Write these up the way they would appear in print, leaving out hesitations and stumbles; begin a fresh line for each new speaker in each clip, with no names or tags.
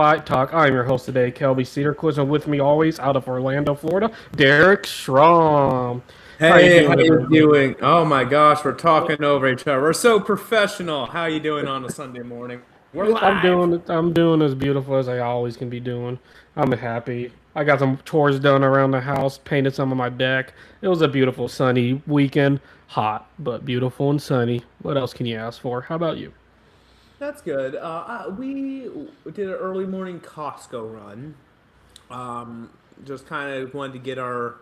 Fight Talk. I'm your host today, Kelby Cedarquist, and with me always out of Orlando, Florida, Derek Schramm. How you
Hey,
doing
how you
today, man?
doing? Oh my gosh, we're talking over each other. We're so professional. How you doing on a Sunday morning? We're live.
I'm doing as beautiful as I always can be doing. I'm happy. I got some chores done around the house, painted some of my deck. It was a beautiful sunny weekend. Hot, but beautiful and sunny. What else can you ask for? How about you?
That's good. We did an early morning Costco run. Just kind of wanted to get our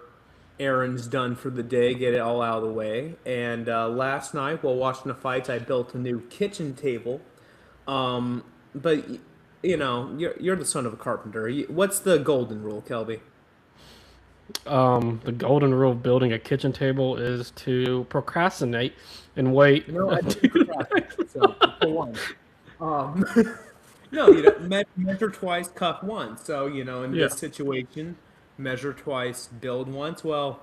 errands done for the day, get it all out of the way. And last night, while watching the fights, I built a new kitchen table. But you're the son of a carpenter. What's the golden rule, Kelby?
The golden rule of building a kitchen table is to procrastinate and wait.
No, I didn't procrastinate. So for one, um, no, measure twice, cut once. So in
Yeah.
this situation, measure twice, build once. Well,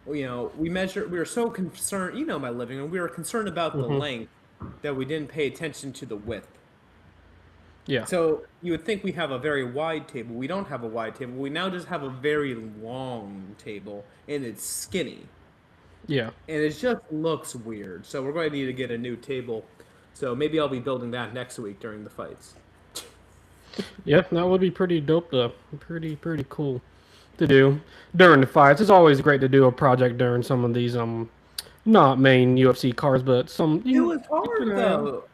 we measure. We were so concerned. My living room. We were concerned about the
hmm
length that we didn't pay attention to the width.
Yeah.
So you would think we have a very wide table. We don't have a wide table. We now just have a very long table, and it's skinny,
Yeah.
and it just looks weird. So we're going to need to get a new table. So maybe I'll be building that next week during the fights.
Yeah, that would be pretty dope though. Pretty cool to do during the fights. It's always great to do a project during some of these not main UFC cards, but some
It
you
was
can
hard
have.
though.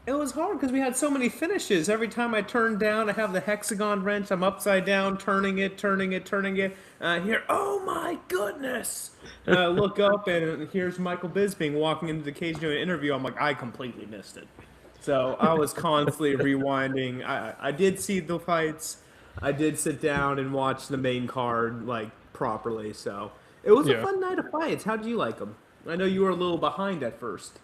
It was hard because we had so many finishes. Every time I turned down, I have the hexagon wrench. I'm upside down, turning it, turning it, turning it. And I hear, "Oh my goodness!" And I look up, and here's Michael Bisping walking into the cage doing an interview. I'm like, I completely missed it. So I was constantly rewinding. I did see the fights. I did sit down and watch the main card like properly. So it was a
Yeah.
fun night of fights. How did you like them? I know you were a little behind at first.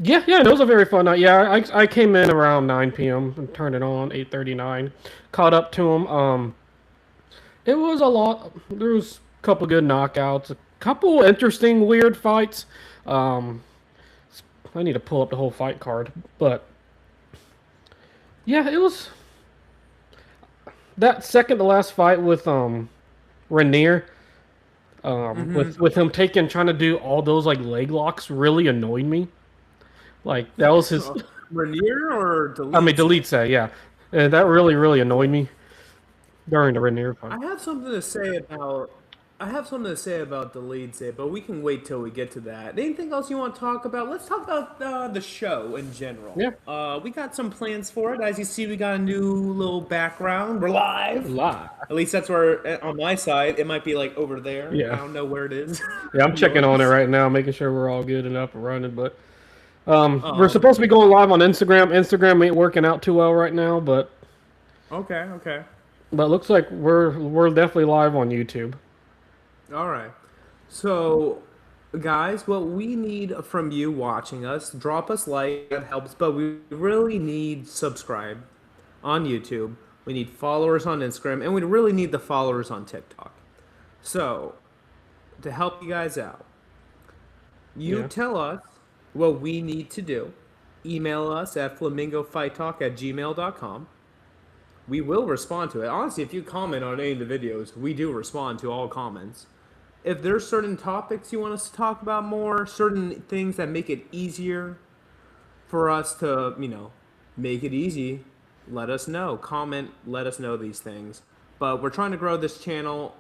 Yeah, it was a very fun night. Yeah, I came in around 9 p.m. and turned it on 8:39. Caught up to him. It was a lot. There was a couple good knockouts, a couple interesting weird fights. Um, I need to pull up the whole fight card, but yeah, it was that second to last fight with Rainier. With him trying to do all those like leg locks really annoyed me. Like that was his.
Rainier or
I mean,
delete?
delete say, yeah. That really annoyed me during the Rainier fight.
I have something to say about. I have something to say about delete say, but we can wait till we get to that. Anything else you want to talk about? Let's talk about the show in general.
Yeah,
We got some plans for it. As you see, we got a new little background. We're live.
live.
At least that's where on my side. It might be like over there. I
Yeah,
don't know where it is.
yeah. I'm checking on it
Yours.
right now, making sure we're all good and up and running. But we're
Um.
supposed to be going live on Instagram. Instagram ain't working out too well right now,
Okay. Okay.
but looks like we're definitely live on YouTube.
All right. So, guys, what we need from you watching us, drop us like that helps, but we really need subscribe on YouTube. We need followers on Instagram, and we really need the followers on TikTok. So, to help you guys out, you
Yeah,
tell us what we need to do. Email us at flamingofighttalk@gmail.com. We will respond to it. Honestly, if you comment on any of the videos, we do respond to all comments. If there's certain topics you want us to talk about more, certain things that make it easier for us to, make it easy, let us know. Comment, let us know these things. But we're trying to grow this channel.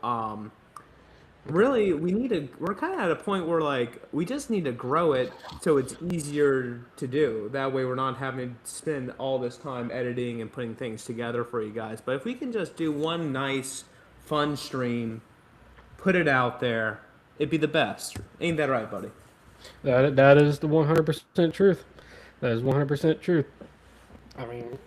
Really, we're kind of at a point where like we just need to grow it so it's easier to do. That way we're not having to spend all this time editing and putting things together for you guys. But if we can just do one nice fun stream, put it out there, it'd be the best. Ain't that right, buddy?
that is the 100% truth. That is 100% truth. I mean,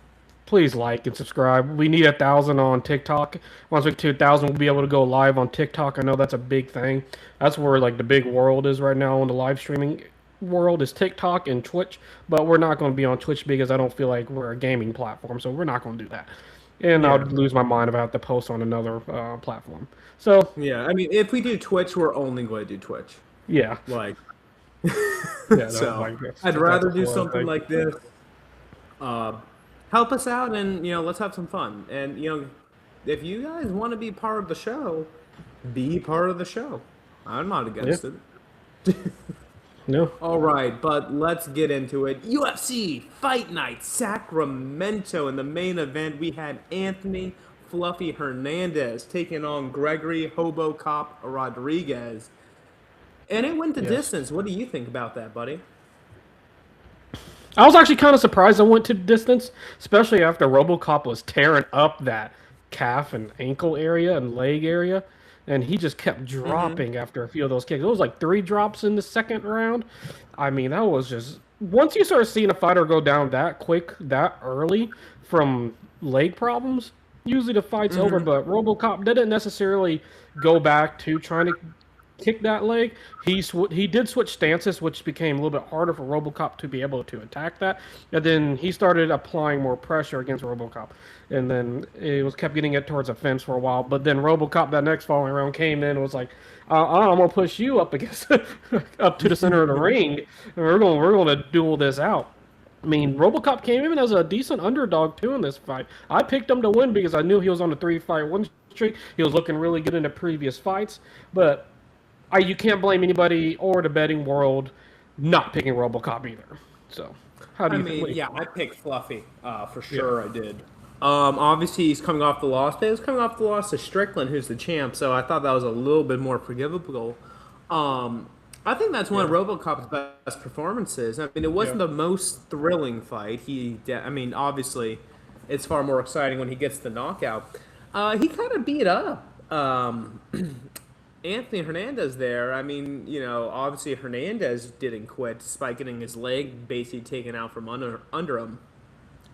please like and subscribe. We need 1,000 on TikTok. Once we get to 1,000, we'll be able to go live on TikTok. I know that's a big thing. That's where like the big world is right now in the live streaming world is TikTok and Twitch. But we're not going to be on Twitch because I don't feel like we're a gaming platform. So we're not going to do that. And I'll
Yeah.
lose my mind if I have to post on another platform. So
Yeah, I mean, if we do Twitch, we're only going to do Twitch.
yeah,
Like,
yeah,
so
like
I'd
that's
rather
a
do
whole other
something
thing.
like this. Uh, help us out, and let's have some fun. And if you guys want to be part of the show, be part of the show. I'm not
Yeah.
against it.
No.
All right, but let's get into it. UFC Fight Night Sacramento. In the main event, we had Anthony Fluffy Hernandez taking on Gregory Hobocop Rodriguez. And it went the
Yes.
distance. What do you think about that, buddy?
I was actually kind of surprised I went to the distance, especially after RoboCop was tearing up that calf and ankle area and leg area, and he just kept
Mm-hmm.
dropping after a few of those kicks. It was like 3 drops in the second round. I mean, that was just once you start seeing a fighter go down that quick, that early from leg problems, usually the fight's over.
Mm-hmm.
But RoboCop didn't necessarily go back to trying to kick that leg. He did switch stances, which became a little bit harder for RoboCop to be able to attack that. And then he started applying more pressure against RoboCop, and then it was kept getting it towards the fence for a while. But then RoboCop that next following round came in and was like, I'm gonna push you up against up to the center of the ring, and we're gonna duel this out." I mean, RoboCop came in as a decent underdog too in this fight. I picked him to win because I knew he was on a 3-fight win streak. He was looking really good in the previous fights, but you can't blame anybody or the betting world not picking RoboCop either. So, how do
I
you
mean,
think?
yeah, I picked Fluffy. For
Yeah,
sure I did. Obviously he's coming off the loss, but he was coming off the loss to Strickland, who's the champ. So I thought that was a little bit more forgivable. Um, I think that's one of
yeah,
RoboCop's best performances. I mean, it
yeah.
wasn't the most thrilling fight. I mean, obviously, it's far more exciting when he gets the knockout. He kind of beat up Anthony Hernandez there. I mean, obviously Hernandez didn't quit despite getting his leg basically taken out from under him.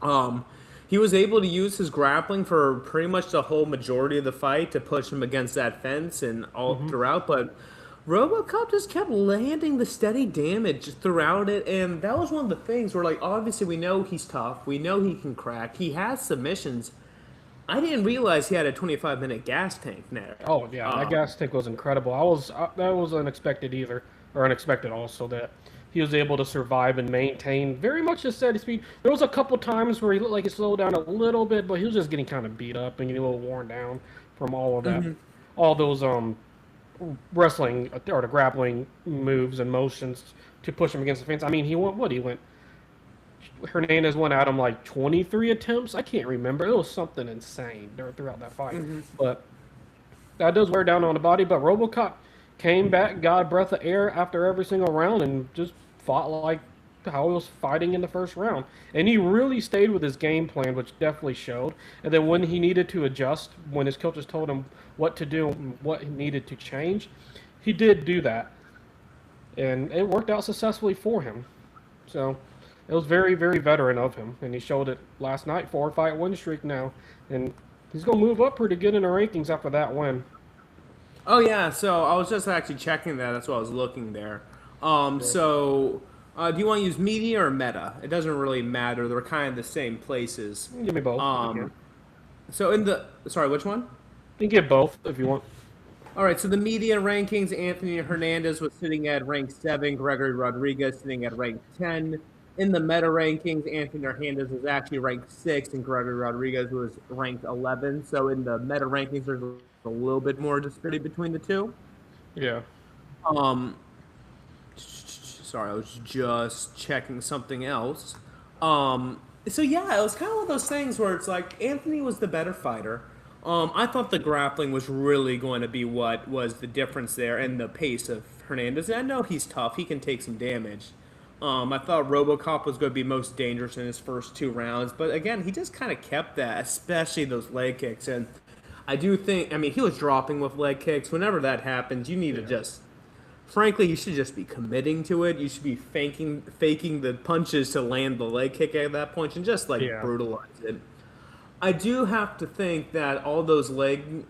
Um, he was able to use his grappling for pretty much the whole majority of the fight to push him against that fence and all
Hmm.
throughout, but RoboCop just kept landing the steady damage throughout it, and that was one of the things where, like, obviously we know he's tough, we know he can crack, he has submissions. I didn't realize he had a 25-minute gas tank there.
Oh yeah, that gas tank was incredible. That was unexpected either, or unexpected also that he was able to survive and maintain very much a steady speed. There was a couple times where he looked like he slowed down a little bit, but he was just getting kind of beat up and getting a little worn down from all of that, all those wrestling or the grappling moves and motions to push him against the fence. I mean, he went what? He went. Hernandez went at him like 23 attempts. I can't remember. It was something insane throughout that fight. But that does wear down on the body. But RoboCop came back, got a breath of air after every single round, and just fought like how he was fighting in the first round. And he really stayed with his game plan, which definitely showed. And then when he needed to adjust, when his coaches told him what to do, and what he needed to change, he did do that, and it worked out successfully for him. So it was very, very veteran of him, and he showed it last night. 4-fight win streak now, and he's gonna move up pretty good in the rankings after that win.
Oh yeah, so I was just actually checking that. That's why I was looking there.
Yeah.
Do you want to use media or meta? It doesn't really matter. They're kind of the same places.
Give me both if you can.
Um, so in the sorry, which one?
You can get both if you want.
All right, so the media rankings: Anthony Hernandez was sitting at rank 7, Gregory Rodriguez sitting at rank 10. In the meta rankings, Anthony Hernandez was actually ranked 6, and Gregory Rodriguez was ranked 11. So in the meta rankings, there's a little bit more disparity between the two.
Yeah.
Um, Sorry, I was just checking something else. So yeah, it was kind of one of those things where it's like Anthony was the better fighter. I thought the grappling was really going to be what was the difference there, and the pace of Hernandez. And I know he's tough; he can take some damage. I thought RoboCop was going to be most dangerous in his first 2 rounds, but again, he just kind of kept that, especially those leg kicks. And I do think, I mean, he was dropping with leg kicks. Whenever that happens, you need to
Yeah.
just frankly, you should just be committing to it. You should be faking the punches to land the leg kick at that point and just like
Yeah.
brutalize it. I do have to think that all those leg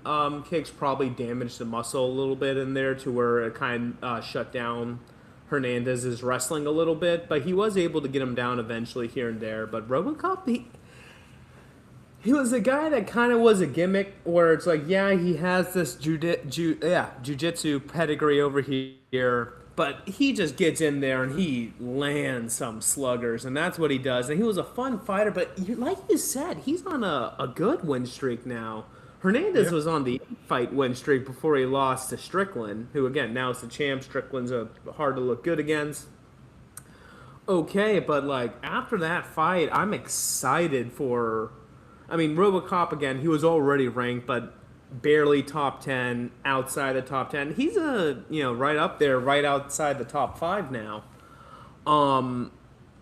kicks probably damaged the muscle a little bit in there to where it kind of shut down Hernandez's wrestling a little bit, but he was able to get him down eventually here and there. But RoboCop, he was a guy that kind of was a gimmick where it's like, yeah, he has this jujitsu pedigree over here, But he just gets in there and he lands some sluggers, and that's what he does. And he was a fun fighter, but like you said, he's on a good win streak now. Hernandez
Yeah.
was on the 8-fight win streak before he lost to Strickland, who again now is the champ. Strickland's hard to look good against. Okay, but like after that fight, I'm excited for. I mean, Robocop again. He was already ranked, but barely top 10, outside the top 10. He's right up there, right outside the top 5 now. And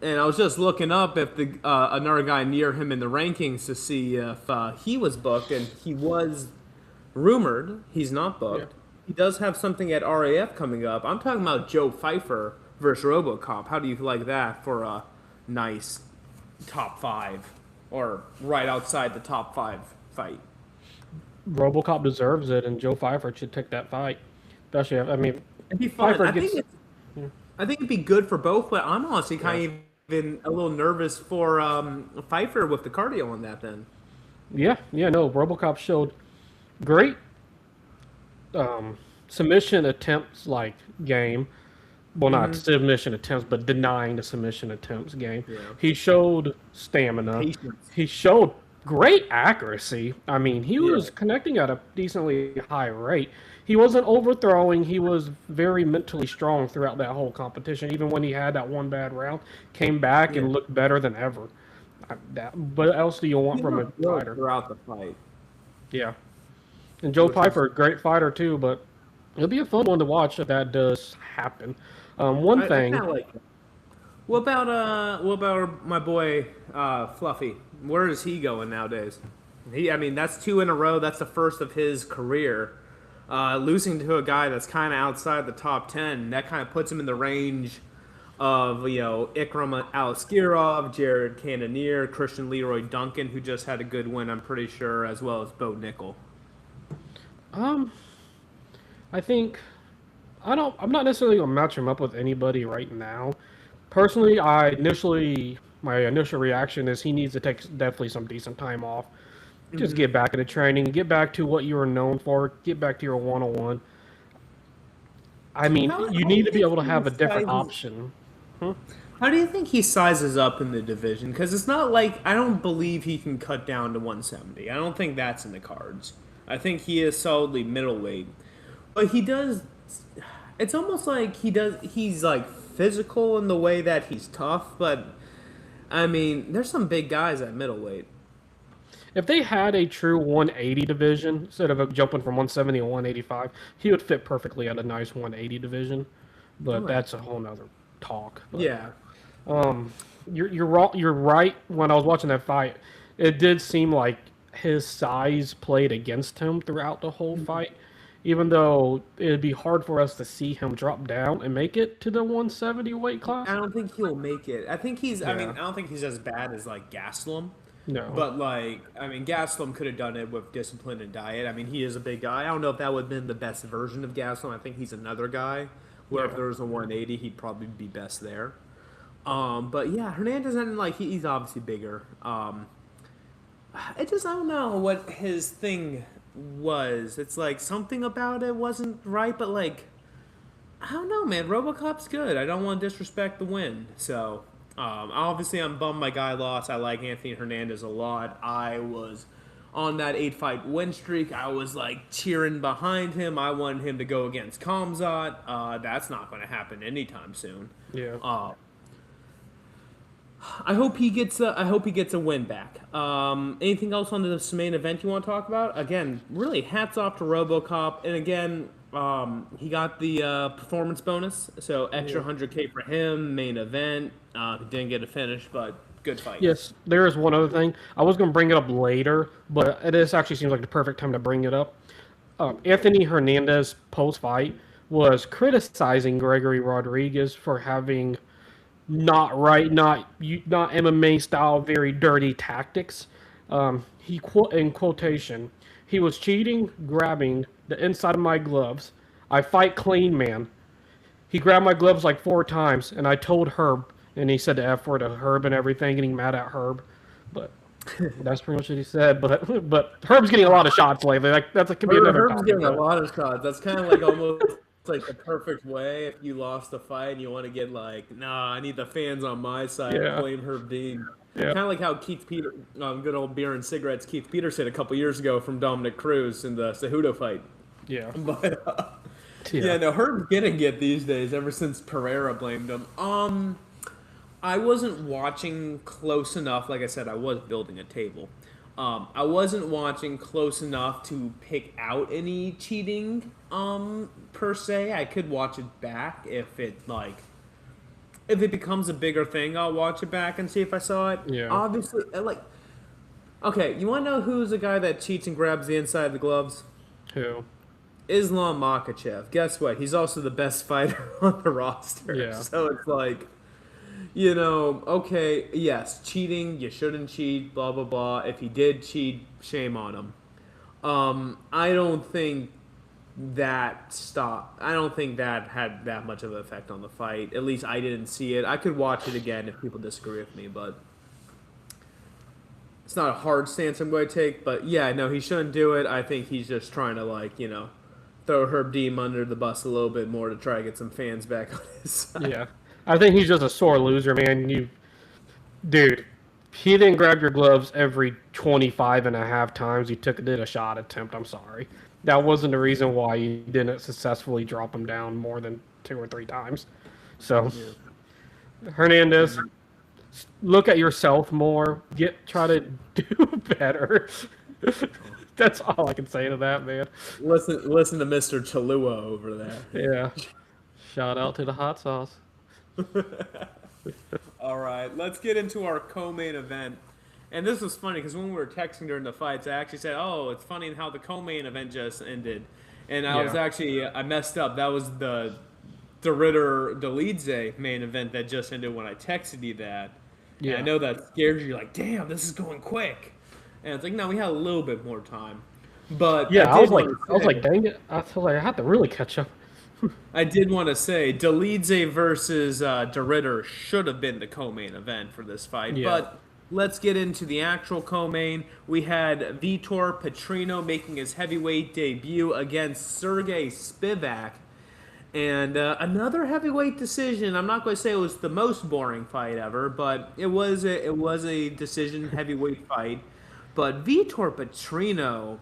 I was just looking up if the another guy near him in the rankings to see if he was booked, and he was rumored. He's not booked.
Yeah.
He does have something at RAF coming up. I'm talking about Joe Pfeiffer versus RoboCop. How do you like that for a nice top 5 or right outside the top 5 fight?
RoboCop deserves it, and Joe Pfeiffer should take that fight. Especially, I mean,
It'd be fun.
Pfeiffer gets.
I think it'd be good for both, but I'm honestly kind of even a little nervous for Pfeiffer with the cardio on that. Then,
No, RoboCop showed great submission attempts like game. Well, not submission attempts, but denying the submission attempts game.
Yeah.
He showed stamina.
Patience.
He showed great accuracy. I mean, he was connecting at a decently high rate. He wasn't overthrowing. He was very mentally strong throughout that whole competition. Even when he had that one bad round, came back and looked better than ever. What else do you want from a fighter?
Throughout the fight.
Yeah. And Joe Pfeiffer, great fighter too, but it'll be a fun one to watch if that does happen. One thing.
I like that. What about my boy Fluffy? Where is he going nowadays? That's 2 in a row. That's the first of his career. Losing to a guy that's kind of outside the top 10, that kind of puts him in the range of Ikram Aliskirov, Jared Cannonier, Christian Leroy Duncan, who just had a good win, I'm pretty sure, as well as Bo Nickel.
I think I'm not necessarily gonna match him up with anybody right now. Personally, my initial reaction is he needs to take definitely some decent time off. Just get back into training, get back to what you were known for, get back to your one-on-one. I mean, you need to be able to have a different option.
How do you think he sizes up in the division? Because it's not like I don't believe he can cut down to 170. I don't think that's in the cards. I think he is solidly middleweight. But he does. It's almost like he's like physical in the way that he's tough, but I mean, there's some big guys at middleweight.
If they had a true 180 division instead of jumping from 170 to 185, he would fit perfectly at a nice 180 division. But that's a whole nother talk. But,
Yeah.
You're right. When I was watching that fight, it did seem like his size played against him throughout the whole fight. Even though it'd be hard for us to see him drop down and make it to the 170 weight class.
I don't think he'll make it. I think he's. I mean, I don't think he's as bad as like Gastelum.
No.
But Gastelum could have done it with discipline and diet. I mean, he is a big guy. I don't know if that would have been the best version of Gastelum. I think he's another guy where if there was a 180, he'd probably be best there. But yeah, Hernandez, and he's obviously bigger. I don't know what his thing was. It's like something about it wasn't right, but I don't know, man. RoboCop's good. I don't want to disrespect the win. So obviously I'm bummed my guy lost. I like Anthony Hernandez a lot. I was on that 8-fight win streak. I was cheering behind him. I wanted him to go against Kamzat. That's not going to happen anytime soon.
Yeah.
I hope he gets a win back. Anything else on this main event you want to talk about? Again, really hats off to RoboCop, and again, he got the performance bonus, so extra 100K for him. Main event, he didn't get a finish, but good fight.
Yes, there is one other thing. I was going to bring it up later, but this actually seems like the perfect time to bring it up. Anthony Hernandez post-fight was criticizing Gregory Rodriguez for having not MMA style, very dirty tactics. He in quotation, he was cheating, grabbing the inside of my gloves. I fight clean, man. He grabbed my gloves 4 times, and I told Herb, and he said the F word to Herb and everything, getting mad at Herb. But that's pretty much what he said. But Herb's getting a lot of shots lately. That's could be another.
Herb's getting a lot of shots. That's kind of almost It's like the perfect way if you lost the fight and you want to get like, nah, I need the fans on my side.
Yeah.
Blame Herb Dean.
Yeah.
Kind of like how good old beer and cigarettes, Keith Peterson a couple years ago from Dominic Cruz in the Cejudo fight.
Yeah.
But
Yeah.
yeah, no, Herb's getting it these days. Ever since Pereira blamed him. I wasn't watching close enough. Like I said, I was building a table. I wasn't watching close enough to pick out any cheating per se. I could watch it back if it becomes a bigger thing. I'll watch it back and see if I saw it.
Yeah.
Obviously, okay, you want to know who's the guy that cheats and grabs the inside of the gloves?
Who?
Islam Makhachev. Guess what? He's also the best fighter on the roster.
Yeah.
So it's like, okay, yes, cheating, you shouldn't cheat, blah, blah, blah. If he did cheat, shame on him. I don't think that stopped. I don't think that had that much of an effect on the fight. At least I didn't see it. I could watch it again if people disagree with me, but it's not a hard stance I'm going to take. But yeah, no, he shouldn't do it. I think he's just trying to throw Herb Deem under the bus a little bit more to try to get some fans back on his side.
Yeah. I think he's just a sore loser, man. Dude, he didn't grab your gloves every 25 and a half times he did a shot attempt. I'm sorry. That wasn't the reason why you didn't successfully drop him down more than 2 or 3 times. So, Hernandez, look at yourself more. Try to do better. That's all I can say to that, man.
Listen to Mr. Chalua over there.
Yeah. Shout out to the hot sauce.
All right, let's get into our co-main event. And this was funny because when we were texting during the fights, I actually said, "Oh, it's funny how the co-main event just ended," and I messed up. That was the Ritter Dolidze main event that just ended when I texted you that. Yeah, and I know that scared you. You're like, "Damn, this is going quick," and it's like, "No, we had a little bit more time." But
yeah, I was like, dang it! I feel like I had to really catch up.
I did want to say Dolidze versus De Ritter should have been the co-main event for this fight, but let's get into the actual co-main. We had Vitor Petrino making his heavyweight debut against Sergey Spivak, and another heavyweight decision. I'm not going to say it was the most boring fight ever, but it was a decision heavyweight fight. But Vitor Petrino.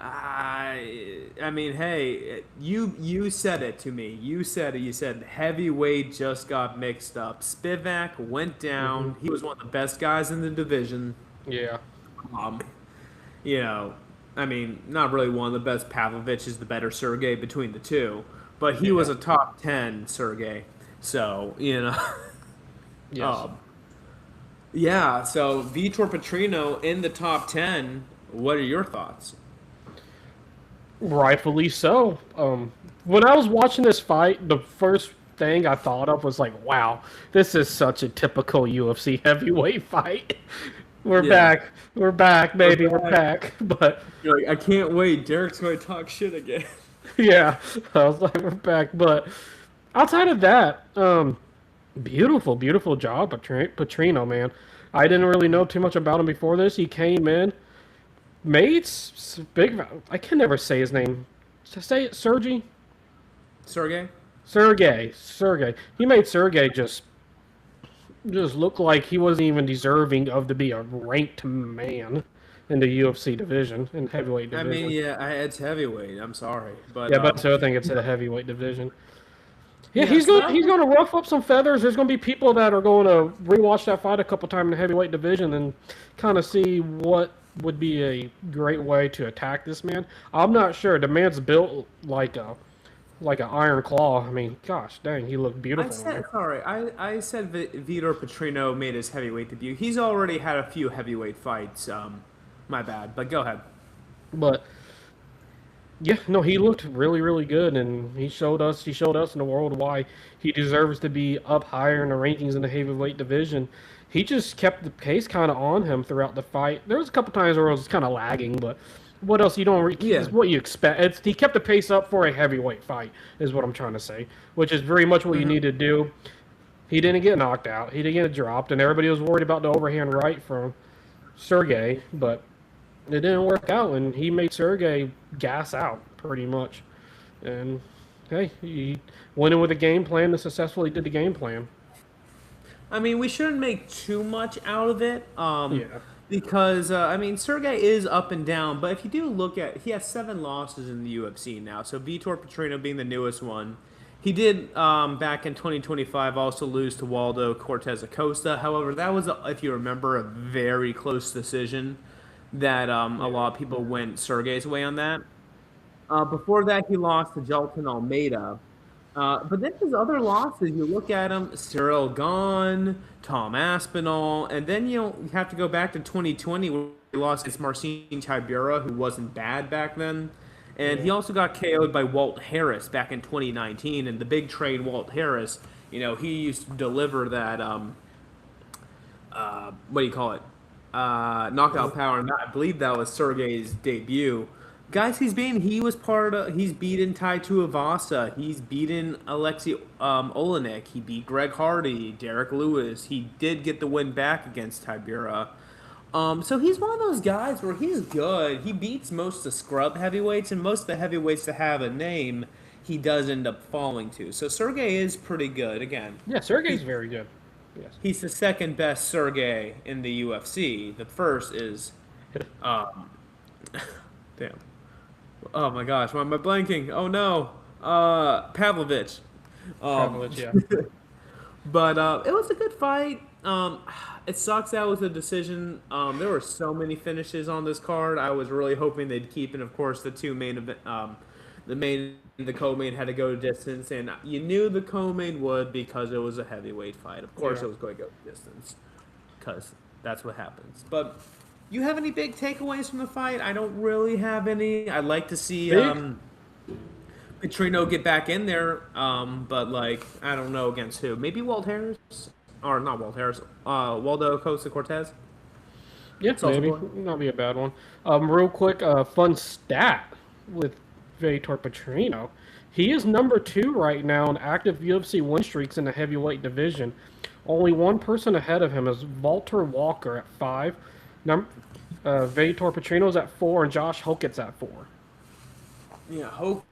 I mean, hey, you said it to me. You said it. You said heavyweight just got mixed up. Spivak went down. He was one of the best guys in the division.
Yeah.
I mean, not really one of the best. Pavlovich is the better Sergey between the two, but he was a top 10 Sergey. So,
Yes.
Yeah, so Vitor Petrino in the top 10. What are your thoughts?
Rightfully so. When I was watching this fight, the first thing I thought of was like, wow, this is such a typical UFC heavyweight fight. We're back, baby, we're back. But
you're like, I can't wait. Derek's going to talk shit again.
Yeah, I was like, we're back. But outside of that, beautiful job, Petrino, man. I didn't really know too much about him before this. He came in. Made big. I can never say his name. Say it, Sergey.
Sergey.
He made Sergey just look like he wasn't even deserving of to be a ranked man in the UFC division, in heavyweight division.
I mean, yeah, it's heavyweight. I'm sorry, but
but so I think it's a heavyweight division. Yeah, he's going to ruff up some feathers. There's going to be people that are going to rewatch that fight a couple times in the heavyweight division and kind of see what would be a great way to attack this man. I'm not sure. The man's built like an iron claw. I mean, gosh dang, he looked beautiful.
I said Vitor Petrino made his heavyweight debut. He's already had a few heavyweight fights. My bad, but go ahead.
But yeah, no, he looked really good, and he showed us in the world why he deserves to be up higher in the rankings in the heavyweight division. He just kept the pace kind of on him throughout the fight. There was a couple times where it was kind of lagging, but what else? It's what you expect. He kept the pace up for a heavyweight fight, is what I'm trying to say, which is very much what you need to do. He didn't get knocked out. He didn't get dropped, and everybody was worried about the overhand right from Sergey, but it didn't work out, and he made Sergey gas out pretty much. And Hey, he went in with a game plan and successfully did the game plan.
I mean, we shouldn't make too much out of it,
Yeah.
because I mean, Sergey is up and down. But if you do look at, he has 7 losses in the UFC now. So Vitor Petrino being the newest one, he did back in 2025 also lose to Waldo Cortez Acosta. However, that was, if you remember, a very close decision. That a
Yeah.
lot of people went Sergey's way on that. Before that, he lost to Jelton Almeida. But then his other losses, you look at him, Cyril Gahn, Tom Aspinall, and then you have to go back to 2020 where he lost against Marcin Tybura, who wasn't bad back then. And he
Yeah.
also got KO'd by Walt Harris back in 2019. And the big trade, Walt Harris, he used to deliver that, what do you call it? Knockout power. And I believe that was Sergey's debut. Guys, he's beaten Tai Tuivasa. He's beaten Alexei Olenek. He beat Greg Hardy, Derek Lewis. He did get the win back against Tybura. So he's one of those guys where he's good. He beats most of the scrub heavyweights, and most of the heavyweights that have a name, he does end up falling to. So Sergey is pretty good. Again,
Yeah, Sergey's very good. Yes.
he's the second best Sergey in the UFC. The first is, um, damn. Oh my gosh, why am I blanking? Oh no, Pavlovich. Um,
Privilege, yeah.
but it was a good fight. It sucks that was a decision. There were so many finishes on this card. I was really hoping they'd keep, and of course the two main event, the main, and the co-main had to go to distance, and you knew the co-main would because it was a heavyweight fight. Of course,
Yeah.
it was going to go to distance because that's what happens. But you have any big takeaways from the fight? I don't really have any. I'd like to see
Big?
Petrino get back in there, but like I don't know against who. Maybe Walt Harris, or not Walt Harris. Waldo Costa Cortez.
Yeah,
Salsa
maybe.
boy.
Not be a bad one. Real quick, fun stat with Vitor Petrino. He is number 2 right now in active UFC win streaks in the heavyweight division. Only one person ahead of him is Walter Walker at 5. Vitor Petrino's at 4, and Josh Hokett's at 4.
Yeah, hope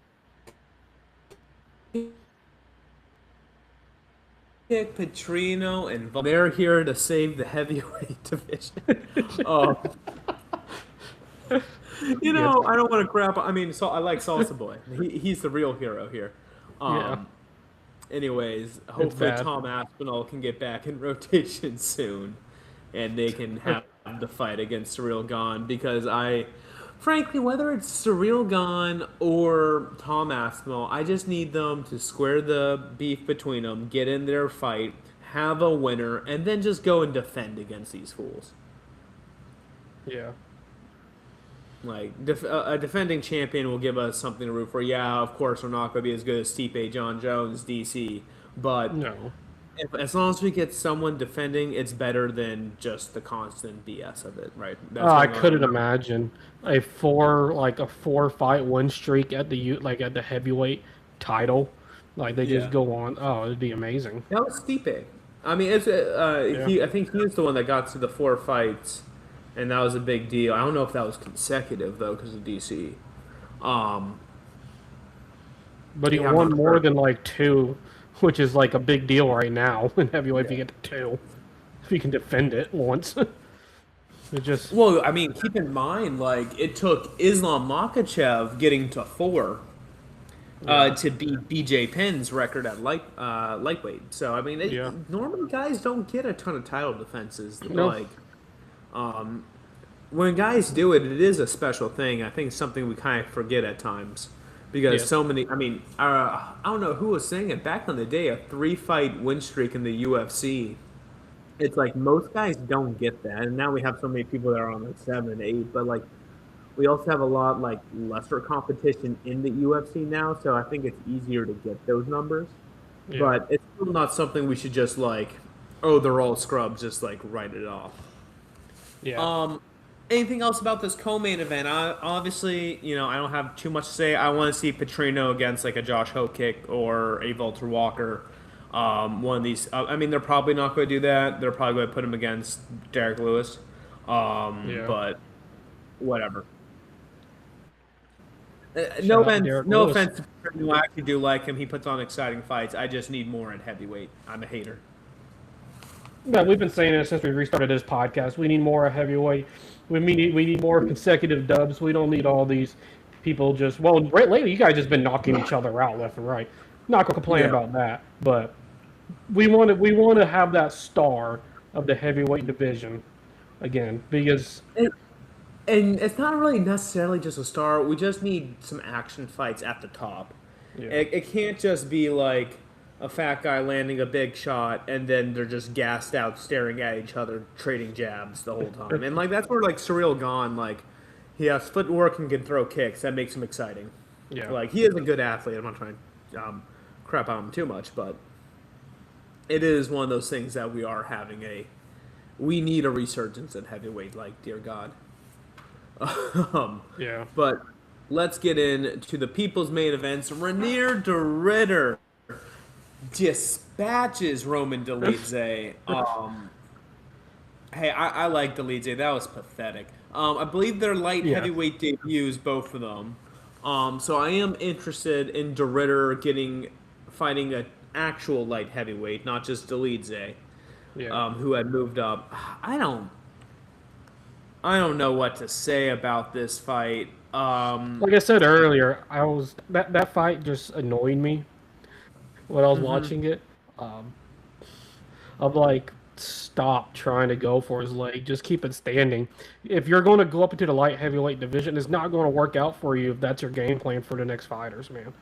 Petrino and they're here to save the heavyweight division. um,
Yes.
I don't want to crap. I mean, so I like Salsa Boy. He's the real hero here.
Yeah,
Um, Anyways,
it's
hopefully
bad.
Tom Aspinall can get back in rotation soon, and they can have the fight against Cyril Gahn because frankly, whether it's Cyril Gahn or Tom Aspinall, I just need them to square the beef between them, get in their fight, have a winner, and then just go and defend against these fools.
Yeah.
Like a defending champion will give us something to root for. Yeah, of course we're not going to be as good as Stipe, John Jones, DC, but
No.
as long as we get someone defending, it's better than just the constant BS of it, right? That's
Oh, I
going
couldn't
on.
imagine a 4 fight win streak at at the heavyweight title. Like they just
Yeah,
go on. Oh, it'd be amazing.
that was Stipe. I mean, it's
Yeah.
he. I think he was the one that got to the 4 fights, and that was a big deal. I don't know if that was consecutive though, because of DC. Um,
But he
yeah, I'm
won
not
more
sure.
than like 2, which is like a big deal right now in heavyweight if you
Yeah.
get to 2. If you can defend it once. It just
Well, I mean, keep in mind, like it took Islam Makhachev getting to 4
yeah.
to beat BJ Penn's record at lightweight. So I mean,
Yeah.
normally guys don't get a ton of title defenses.
No.
Like when guys do it, it is a special thing. I think it's something we kind of forget at times because
Yes.
so many. I mean, I don't know who was saying it back in the day. A 3 fight win streak in the UFC. It's like most guys don't get that, and now we have so many people that are on like 7, 8. But like we also have a lot like lesser competition in the UFC now, so I think it's easier to get those numbers.
Yeah.
But it's still not something we should just like, oh, they're all scrubs, just like write it off.
Yeah.
Um, Anything else about this co-main event? Obviously, I don't have too much to say. I want to see Petrino against like a Josh Hokick or a Walter Walker. One of these. I mean, they're probably not going to do that. They're probably going to put him against Derek Lewis.
Yeah.
But whatever.
Shout out to Derek
No
Lewis.
offense to Purdue. I actually do like him. He puts on exciting fights. I just need more at heavyweight. I'm a hater.
Yeah, we've been saying it since we restarted this podcast. We need more heavyweight. We need more consecutive dubs. We don't need all these people just. Well, lately you guys just been knocking each other out left and right. Not gonna complain
Yeah.
about that, but we want to have that star of the heavyweight division again because
And, and it's not really necessarily just a star. We just need some action fights at the top.
yeah,
It can't just be like a fat guy landing a big shot and then they're just gassed out staring at each other trading jabs the whole time. And like that's where like Surreal Gone like he has footwork and can throw kicks. That makes him exciting.
yeah,
Like he is a good athlete. I'm not trying to crap on him too much, but it is one of those things that we need a resurgence at heavyweight. Like dear God.
yeah.
But let's get into the people's main events. Rainier de Ritter dispatches Roman Dolidze. Hey, I like Dolidze. That was pathetic. I believe they're light
Yeah.
heavyweight debuts, both of them. So I am interested in de Ritter fighting an actual light heavyweight, not just Dolidze,
Yeah.
who had moved up. I don't know what to say about this fight.
Like I said earlier, I was that fight just annoyed me when I was watching it. Um, I'm like, stop trying to go for his leg. Just keep it standing. If you're going to go up into the light heavyweight division, it's not going to work out for you if that's your game plan for the next fighters, man.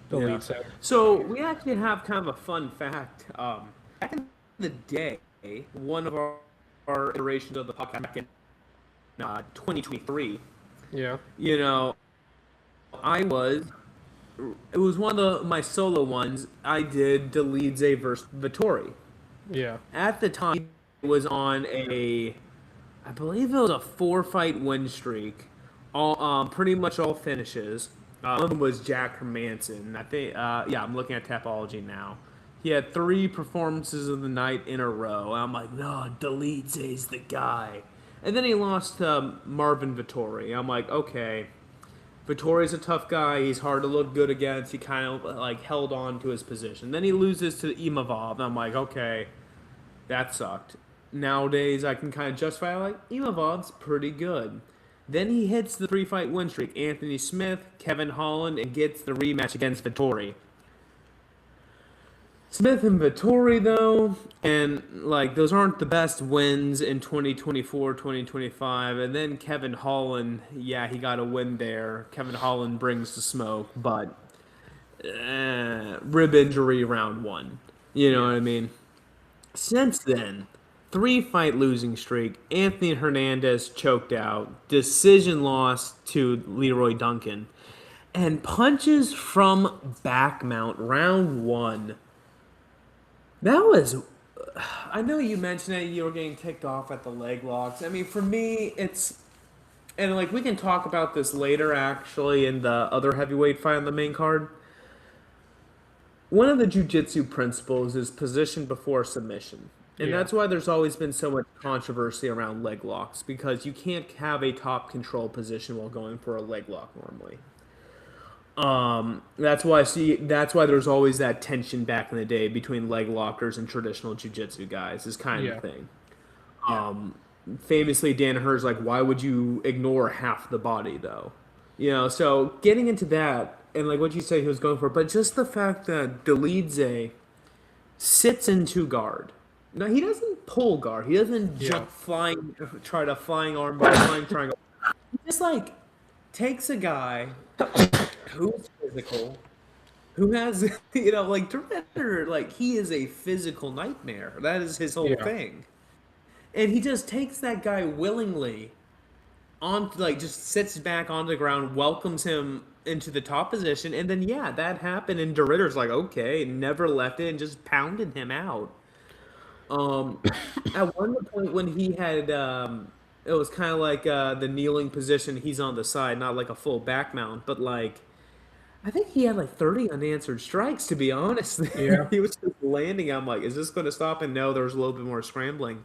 The
Yeah.
lead set.
So we actually have kind of a fun fact. Back in the day, one of our iterations of the podcast back in 2023,
Yeah.
you know, I was. It was one of my solo ones. I did Dolidze versus Vittori.
Yeah.
At the time, it was on I believe it was a 4-fight win streak, all pretty much all finishes. One of them was Jack Hermanson. I think, yeah, I'm looking at Tapology now. He had 3 performances of the night in a row. I'm like, no, Dolidze's the guy. And then he lost to Marvin Vittori. I'm like, okay, Vittori's a tough guy. He's hard to look good against. He kind of like held on to his position. Then he loses to Imavov. I'm like, okay, that sucked. Nowadays, I can kind of justify like Imavov's pretty good. Then he hits the 3-fight win streak. Anthony Smith, Kevin Holland, and gets the rematch against Vittori. Smith and Vittori, though, and like those aren't the best wins in 2024, 2025. And then Kevin Holland, yeah, he got a win there. Kevin Holland brings the smoke, but rib injury round 1. You know what I mean? Since then, 3-fight losing streak. Anthony Hernandez choked out. Decision loss to Leroy Duncan. And punches from back mount round 1. That was. I know you mentioned that you were getting ticked off at the leg locks. I mean, for me, it's. And, like, we can talk about this later, actually, in the other heavyweight fight on the main card. One of the jiu-jitsu principles is position before submission. And
Yeah.
that's why there's always been so much controversy around leg locks, because you can't have a top control position while going for a leg lock normally. That's why there's always that tension back in the day between leg lockers and traditional jiu-jitsu guys, is kind
Yeah.
of the thing. Famously, Danaher's like, why would you ignore half the body though? So getting into that and like what you say he was going for, but just the fact that Dolidze sits into guard. No, he doesn't pull guard. He doesn't
Yeah.
jump flying, try to flying armbar, flying triangle. He just like takes a guy who's physical, who has like Director, like he is a physical nightmare. That is his whole
Yeah.
thing, and he just takes that guy willingly on, like just sits back on the ground, welcomes him into the top position, and then yeah, that happened, and DeRitter's like okay, never left it, and just pounded him out. Um, at one point when he had it was kind of like the kneeling position. He's on the side, not like a full back mount, but like I think he had like 30 unanswered strikes, to be honest.
Yeah.
He was just landing. I'm like, is this going to stop? And no, there was a little bit more scrambling.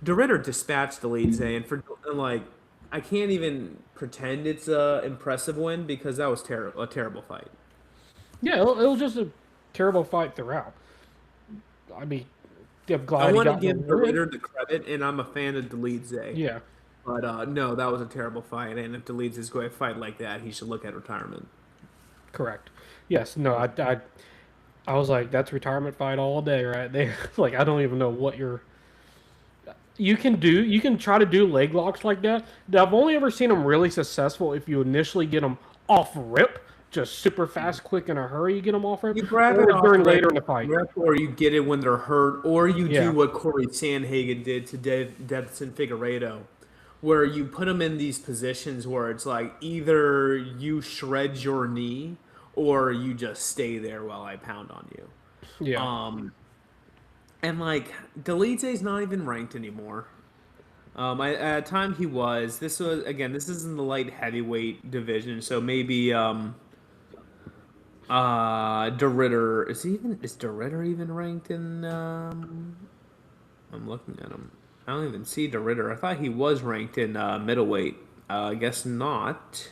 DeRitter dispatched the lead, saying for and like I can't even pretend it's a impressive win because that was a terrible fight.
Yeah, it was just a terrible fight throughout. I mean, I'm
I
glad he
want to
got the
give the
win.
Ritter the credit, and I'm a fan of Delize.
Yeah,
But no, that was a terrible fight, and if Delize is going to fight like that, he should look at retirement.
correct. Yes, no, I was like, that's retirement fight all day right there. Like, I don't even know what you're. You can do. You can try to do leg locks like that. I've only ever seen them really successful if you initially get them off rip, just super fast, quick, in a hurry. You get them off rip,
You grab it
or
off
during
rip,
later in the fight.
or you get it when they're hurt, or you do
Yeah,
what Corey Sandhagen did to Debson Figueiredo, where you put them in these positions where it's like either you shred your knee or you just stay there while I pound on you.
yeah.
And like Delize's not even ranked anymore. At a time he was. This was again. This is in the light heavyweight division, so maybe DeRitter is DeRitter even ranked in? I'm looking at him. I don't even see DeRitter. I thought he was ranked in middleweight. I guess not.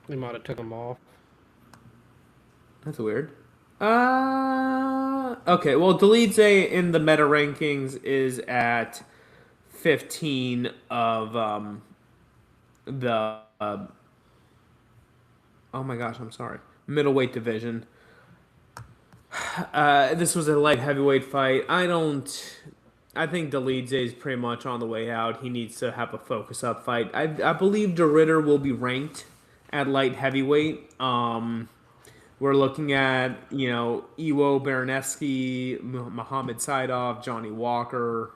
They might have took him off.
That's weird. Okay. Well, Delize in the meta rankings is at 15 of the. Oh my gosh, I'm sorry. Middleweight division. This was a light heavyweight fight. I think Delize is pretty much on the way out. He needs to have a focus up fight. I believe DeRitter will be ranked at light heavyweight. We're looking at, Iwo Baraneski, Muhammad Saidov, Johnny Walker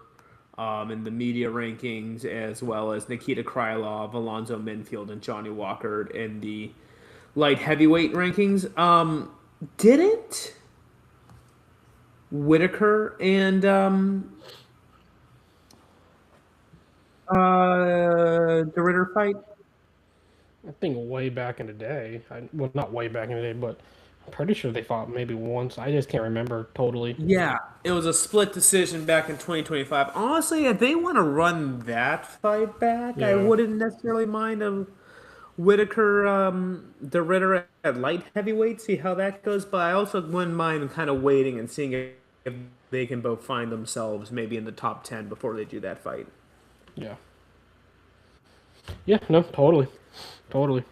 in the media rankings, as well as Nikita Krylov, Alonzo Minfield, and Johnny Walker in the light heavyweight rankings. Didn't Whitaker and DeRitter fight?
I think way back in the day. Well, not way back in the day, but I'm pretty sure they fought maybe once. I just can't remember totally.
Yeah, it was a split decision back in 2025. Honestly, if they want to run that fight back, I
Yeah.
wouldn't necessarily mind a Whitaker, DeRitter at light heavyweight, see how that goes. But I also wouldn't mind kind of waiting and seeing if they can both find themselves maybe in the top 10 before they do that fight.
Yeah. Yeah, no, totally. Totally.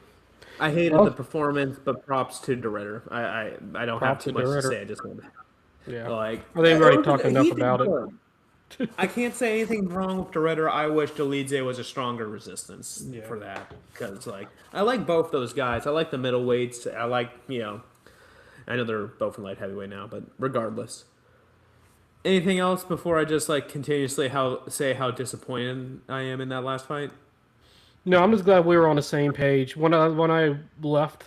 I hated
Well,
the performance, but props to DeRitter. I don't have
props
too
to
much to
DeRitter.
say. I just want to
Yeah.
like.
I think we've already talked
He
enough
did
about it.
good. I can't say anything wrong with DeRitter. I wish Delize was a stronger resistance
Yeah.
for that because I like both those guys. I like the middleweights. I like I know they're both in light heavyweight now, but regardless. Anything else before I just continuously say how disappointed I am in that last fight?
No, I'm just glad we were on the same page. When I left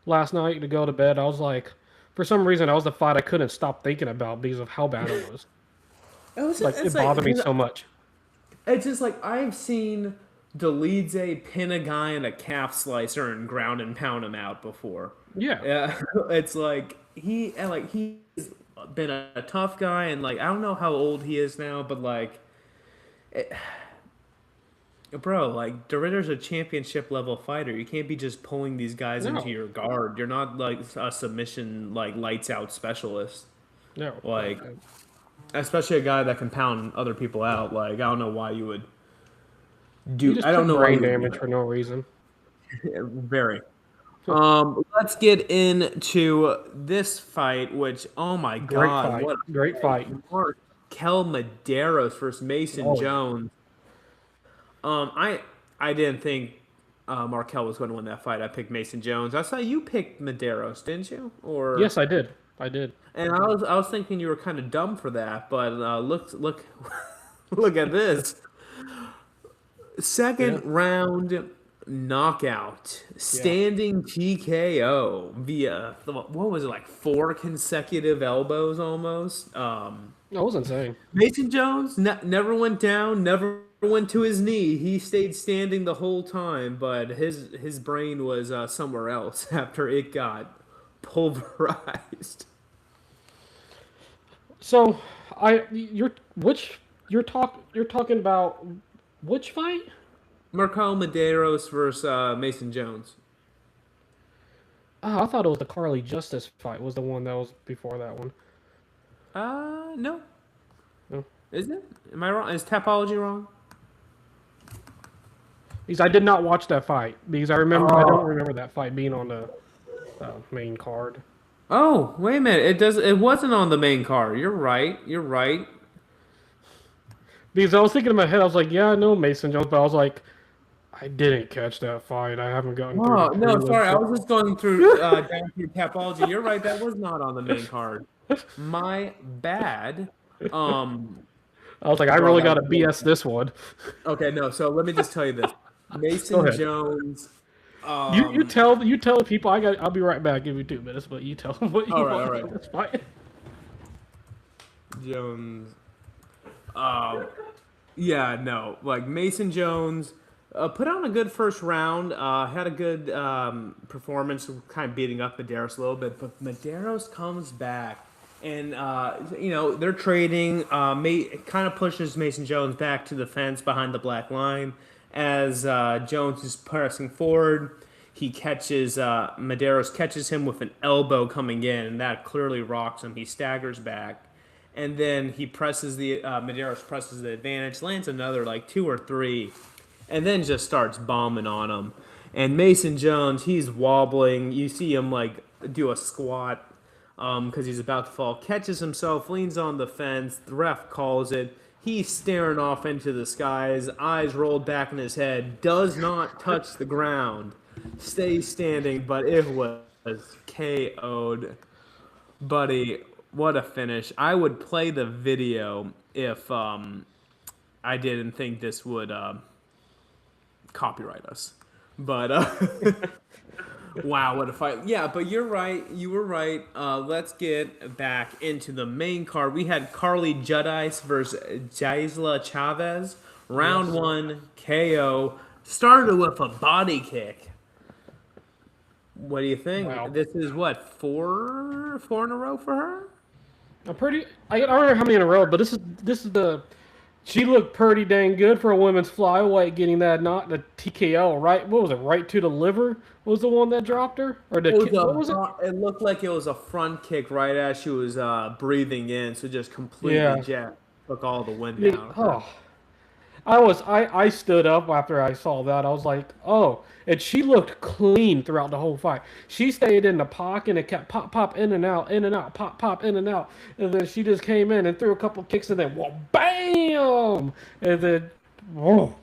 last night to go to bed, I was like, for some reason, that was the fight I couldn't stop thinking about because of how bad it was. Like, it
It's
bothered me so much.
it's just like I've seen Delize pin a guy in a calf slicer and ground and pound him out before.
Yeah.
Yeah, it's he's been a tough guy, and I don't know how old he is now, but bro, DeRitter's a championship level fighter. You can't be just pulling these guys
No.
into your guard. You're not a submission lights out specialist.
No.
Like, especially a guy that can pound other people out. I don't know why you would
You
do.
just
I don't
took
know why
brain
you would do
damage for no reason.
that. Very. Let's get into this fight, which oh my
Great
god,
fight.
what
Great fight.
Markel Maderos versus Mason
Oh,
Jones. I didn't think Markel was going to win that fight. I picked Mason Jones. I saw you picked Maderos, didn't you? Or
yes, I did. I did.
and I was thinking you were kind of dumb for that, but look look at this second
Yeah.
round knockout, standing TKO via what was it 4 consecutive elbows almost.
That was insane.
Mason Jones never went down, never went to his knee. He stayed standing the whole time, but his brain was somewhere else after it got pulverized.
So, you're talking about which fight?
Marco Medeiros versus Mason Jones.
Oh, I thought it was the Carly Justice fight. Was the one that was before that one?
No.
No.
Is it? Am I wrong? Is Tapology wrong?
Because I did not watch that fight because I don't
Oh.
remember that fight being on the main card.
Oh, wait a minute. It wasn't on the main card. You're right. You're right.
Because I was thinking in my head, I was like, yeah, I know Mason Jones, but I was like, I didn't catch that fight. I haven't gotten through the
Oh, no, sorry.
prelims
I
yet.
was just going through down through Tapology. You're right. That was not on the main card. My bad. Um,
I was like, I
bro,
really
that
got to
was really
BS this one.
okay. No, so let me just tell you this.
Go
Mason
ahead.
Jones.
You
Um,
tell the people I'll be right back. Give you 2 minutes, but you tell them what you
all
want
right.
on this fight.
Jones. Um, yeah, no, like Mason Jones put on a good first round. Had a good performance, kind of beating up Medeiros a little bit, but Medeiros comes back, and they're trading. Kind of pushes Mason Jones back to the fence behind the black line as Jones is pressing forward. He catches Medeiros catches him with an elbow coming in, and that clearly rocks him. He staggers back, and then he presses the Medeiros presses the advantage, lands another like two or three, and then just starts bombing on him. And Mason Jones, he's wobbling. You see him like do a squat because he's about to fall. Catches himself, leans on the fence. The ref calls it. He's staring off into the skies, eyes rolled back in his head. Does not touch the ground. Stays standing, but it was KO'd. Buddy, what a finish. I would play the video if I didn't think this would copyright us. But wow, what a fight. Yeah, but you're right. You were right. Let's get back into the main card. We had Carly Judice versus Gisela Chavez. Round
Yes.
one, KO. Started with a body kick. What do you think?
Wow.
This is what, four in a row for her?
I don't remember how many in a row, but this is the. She looked pretty dang good for a women's flyweight, getting that not the TKO right. What was it? Right to the liver was the one that dropped her, or
It was
what was it?
it looked like it was a front kick right as she was breathing in, so just completely
Yeah.
took all the wind out of her.
Oh, I stood up after I saw that. I was like, oh, and she looked clean throughout the whole fight. She stayed in the pocket and kept pop in and out, pop in and out, and then she just came in and threw a couple kicks and then whoa, bam, and then whoa.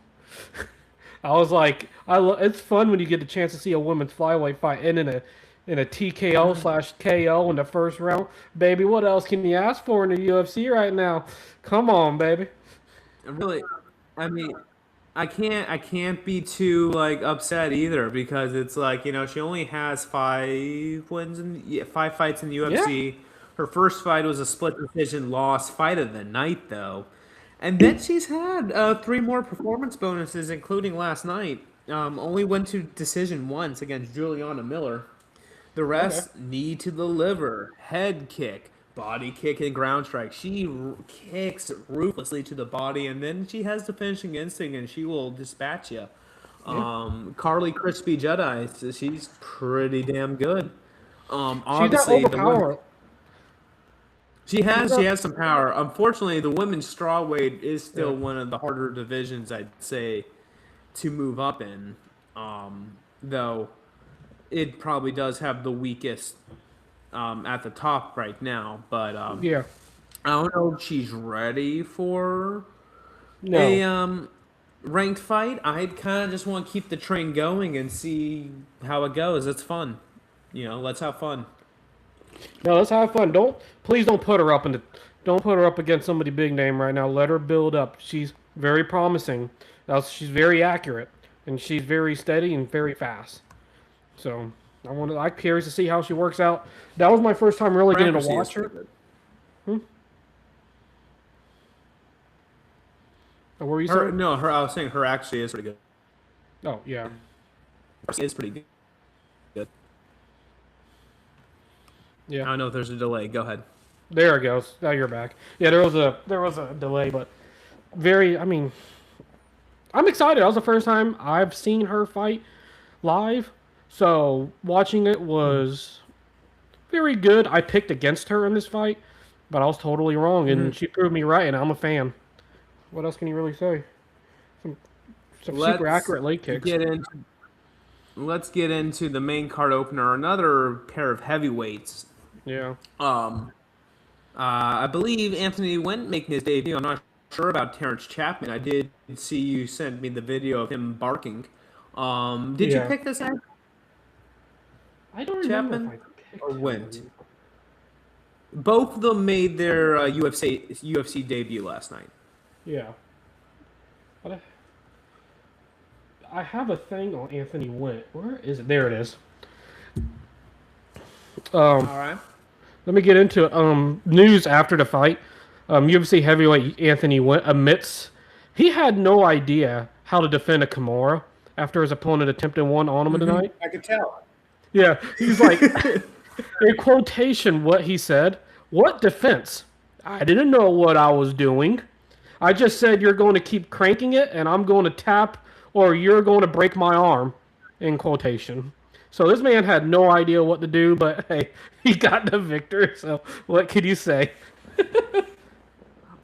I was like, it's fun when you get the chance to see a women's flyweight fight end in a TKO slash KO in the first round, baby. What else can you ask for in the UFC right now? Come on, baby.
Really, I mean, I can't be too like upset either because it's like she only has 5 wins and 5 fights in the
Yeah.
UFC. Her first fight was a split decision loss, fight of the night though, and then she's had 3 more performance bonuses, including last night. Only went to decision once against Juliana Miller. The
Okay.
rest knee to the liver, head kick, body kick, and ground strike. She kicks ruthlessly to the body, and then she has the finishing instinct, and she will dispatch you.
Yeah.
Carly Crispy Jedi, she's pretty damn good.
She's not
Obviously, the women.
overpowered.
She
She's
has she
not.
has some power. Unfortunately, the women's strawweight is
Yeah.
still one of the harder divisions, I'd say, to move up in. Though it probably does have the weakest at the top right now. But
Yeah.
I don't know if she's ready for a
No.
ranked fight. I kind of just want to keep the train going and see how it goes. It's fun. Let's have fun.
No. Let's have fun. Please don't put her up in the. Don't put her up against somebody big name right now. Let her build up. She's very promising. She's very accurate, and she's very steady and very fast. So I'm curious to see how she works out. That was my first time really
Her
getting to
accuracy is
watch
pretty
her.
good.
Hmm? What were you
Her
saying?
no, her. I was saying her actually is pretty good.
Oh yeah.
Is pretty good. I
Yeah.
don't know if there's a delay. Go ahead.
There it goes. Now you're back. Yeah, there was a delay, but very. I mean, I'm excited. That was the first time I've seen her fight live, so watching it was very good. I picked against her in this fight, but I was totally wrong,
Mm-hmm.
and she proved me right, and I'm a fan. What else can you really say? Some, some super
Let's
accurate leg kicks.
get into let's get into the main card opener. Another pair of heavyweights.
Yeah.
Um, I believe Anthony Went making his debut. I'm not sure about Terrence Chapman. I did see you send me the video of him barking. Did you
Yeah.
pick this guy,
I don't remember if
Chapman
I
or
picked
Went?
him.
Both of them made their UFC debut last night.
Yeah. But I have a thing on Anthony Went. Where is it? There it is. Um,
All right.
Let me get into it. News after the fight. UFC heavyweight Anthony Went admits he had no idea how to defend a Kimura after his opponent attempted one on him tonight.
I could tell.
Yeah, he's like, in quotation, what he said, "What defense? I didn't know what I was doing. I just said you're going to keep cranking it, and I'm going to tap, or you're going to break my arm." In quotation. So this man had no idea what to do, but hey, he got the victor. So what can you say?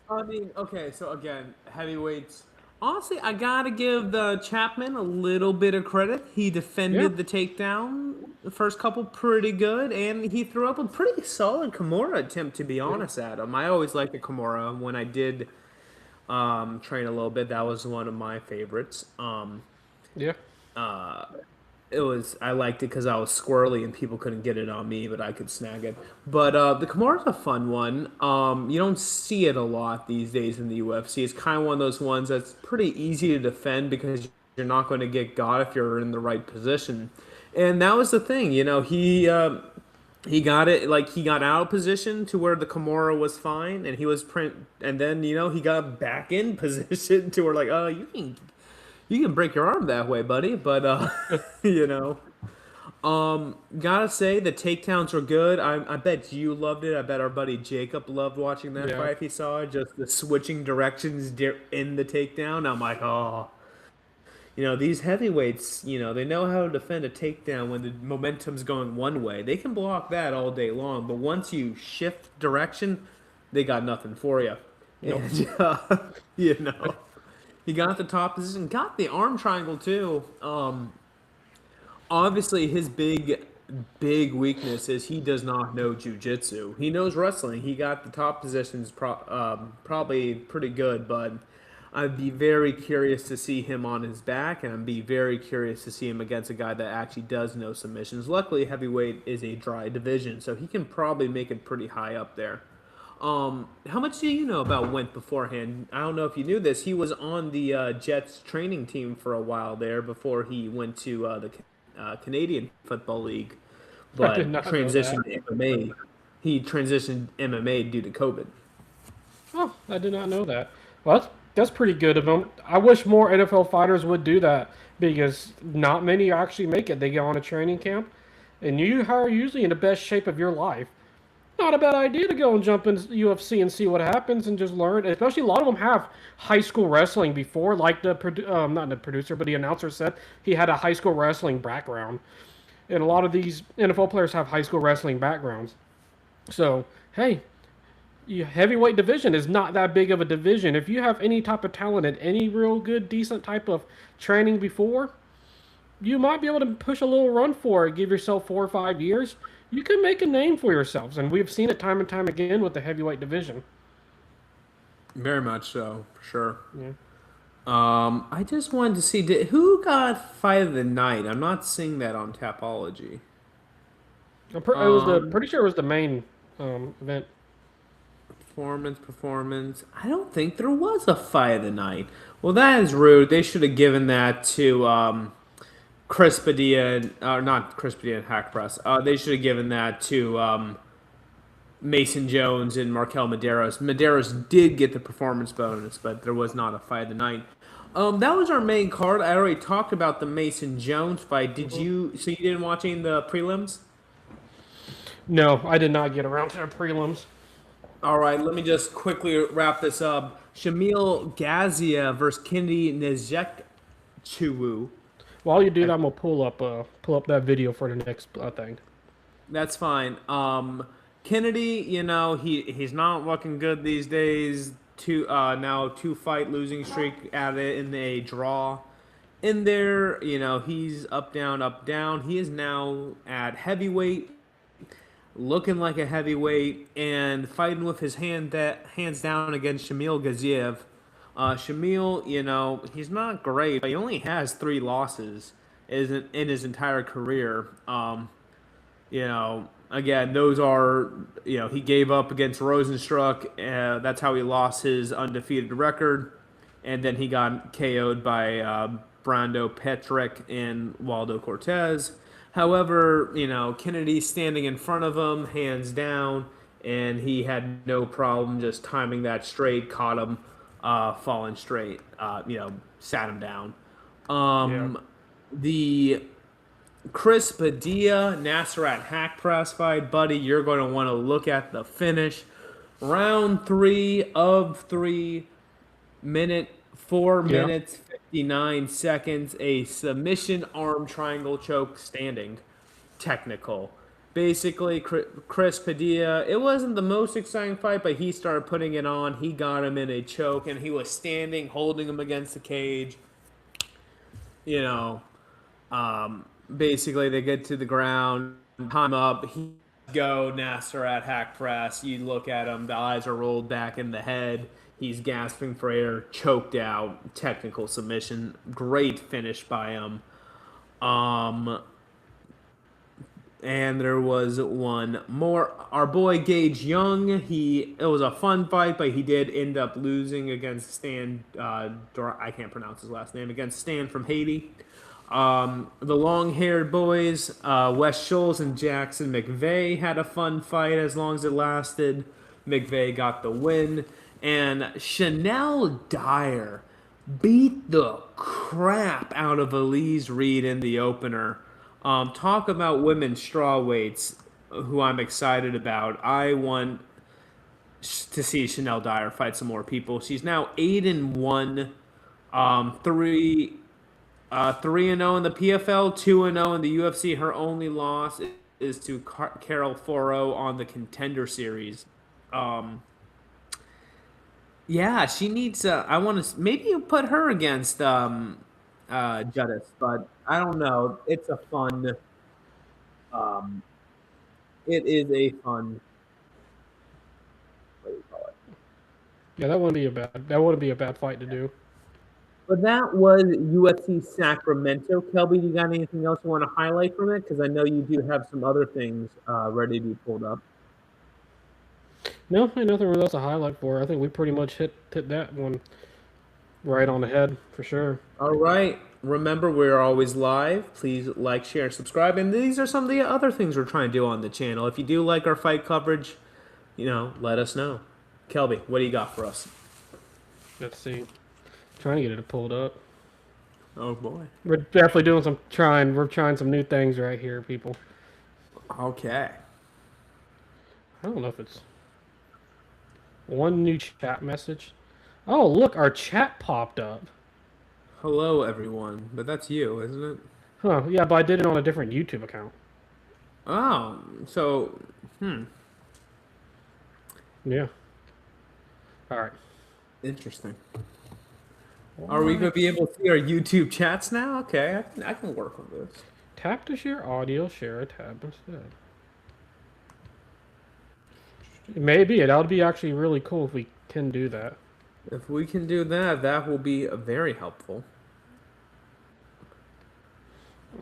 I mean, okay, so again, heavyweights. Honestly, I gotta give the Chapman a little bit of credit. He
Yeah,
defended the takedown, the first couple pretty good, and he threw up a pretty solid Kimura attempt. To be
yeah,
honest, Adam, I always liked the Kimura when I did train a little bit. That was one of my favorites.
yeah.
It was I liked it because I was squirrely and people couldn't get it on me, but I could snag it. But the Kimura's a fun one. You don't see it a lot these days in the UFC. It's kind of one of those ones that's pretty easy to defend because you're not going to get got if you're in the right position. And that was the thing, he got it like he got out of position to where the Kimura was fine, and he was print, and then he got back in position to where like you can break your arm that way, buddy. But you know, gotta say the takedowns were good. I bet you loved it. I bet our buddy Jacob loved watching that
Yeah.
fight. If he saw it, just the switching directions in the takedown. I'm like, oh, these heavyweights, they know how to defend a takedown when the momentum's going one way. They can block that all day long, but once you shift direction, they got nothing for you.
Nope.
And you know. He got the top position, got the arm triangle too. Obviously, his big weakness is he does not know jujitsu. He knows wrestling. He got the top positions probably pretty good, but I'd be very curious to see him on his back, and I'd be very curious to see him against a guy that actually does know submissions. Luckily, heavyweight is a dry division, so he can probably make it pretty high up there. How much do you know about Went beforehand? I don't know if you knew this. He was on the Jets training team for a while there before he went to the Canadian Football League,
I did
but
not know
transitioned
that.
to MMA. He transitioned MMA due to COVID.
Oh, I did not know that. Well, that's pretty good of him. I wish more NFL fighters would do that because not many actually make it. They go on a training camp, and you are usually in the best shape of your life. Not a bad idea to go and jump in UFC and see what happens and just learn. Especially a lot of them have high school wrestling before, like not the producer, but the announcer said he had a high school wrestling background, and a lot of these NFL players have high school wrestling backgrounds. So hey, heavyweight division is not that big of a division. If you have any type of talent and any real good, decent type of training before, you might be able to push a little run for it. Give yourself 4 or 5 years. You can make a name for yourselves, and we've seen it time and time again with the heavyweight division.
Very much so, for sure.
Yeah.
I just wanted to see who got fight of the night. I'm not seeing that on Tapology.
It was the
Um,
pretty sure it was the main event.
performance. I don't think there was a fight of the night. Well, that is rude. They should have given that to Chris Padilla, not Chris Padilla and Hack Press. They should have given that to Mason Jones and Markel Medeiros. Medeiros did get the performance bonus, but there was not a fight of the night. That was our main card. I already talked about the Mason Jones fight. Did you? So you didn't watch any of the prelims?
No, I did not get around to the prelims.
All right, let me just quickly wrap this up. Shamil Gazia versus Kennedy Nzechukwu.
While you do that,
I-
I'm gonna pull up that video for the next thing.
That's fine. Kennedy, he's not looking good these days. Two fight losing streak at it in a draw. In there, he's up down up down. He is now at heavyweight, looking like a heavyweight and fighting with his hands down against Shamil Gaziev. Shamil, he's not great, but he only has 3 losses in his entire career. Again, those are, he gave up against Rosenstruck. That's how he lost his undefeated record. And then he got KO'd by Brando Petrick and Waldo Cortez. However, Kennedy standing in front of him, hands down, and he had no problem just timing that straight, caught him falling straight, sat him down.
Yeah.
The Chris Padilla, Nasserat hack press fight, buddy. You're going to want to look at the finish. Round 3 of 3, minute 4
Yeah.
minutes 59 seconds. A submission arm triangle choke standing, technical. Basically, Chris Padilla. It wasn't the most exciting fight, but he started putting it on. He got him in a choke, and he was standing, holding him against the cage. Basically, they get to the ground, time up, he go, Nasser at hack press. You look at him, the eyes are rolled back in the head. He's gasping for air, choked out, technical submission. Great finish by him. And there was one more. Our boy Gage Young. It was a fun fight, but he did end up losing against Stan. I can't pronounce his last name. Against Stan from Haiti. The long-haired boys, Wes Schultz and Jackson McVeigh, had a fun fight as long as it lasted. McVeigh got the win. And Chanel Dyer beat the crap out of Elise Reed in the opener. Talk about women's strawweights, who I'm excited about. I want to see Chanel Dyer fight some more people. She's now 8-1, 3-0 in the PFL, 2-0 in the UFC. Her only loss is to Carol Foro on the Contender Series. Yeah, she needs. I want to maybe you put her against Judas, but I don't know. It's a fun. Um, it is a fun. What do you call it?
Yeah, that wouldn't be a bad fight to do.
But that was UFC Sacramento. Kelby, you got anything else you want to highlight from it? Because I know you do have some other things ready to be pulled up.
No, ain't nothing really else to highlight for. I think we pretty much hit that one right on the head for sure.
All right. Remember, we're always live. Please like, share, and subscribe. And these are some of the other things we're trying to do on the channel. If you do like our fight coverage, let us know. Kelby, what do you got for us?
Let's see. Trying to get it pulled up.
Oh boy.
We're definitely doing we're trying some new things right here, people.
Okay.
I don't know if it's one new chat message. Oh, look, our chat popped up.
Hello, everyone. But that's you, isn't it?
Huh, yeah, but I did it on a different YouTube account.
Oh, so,
Yeah. Alright.
Interesting. Are we going to be able to see our YouTube chats now? Okay, I can work with this.
Tap to share audio, share a tab instead. Maybe. That would be actually really cool if we can do that.
If we can do that, that will be very helpful.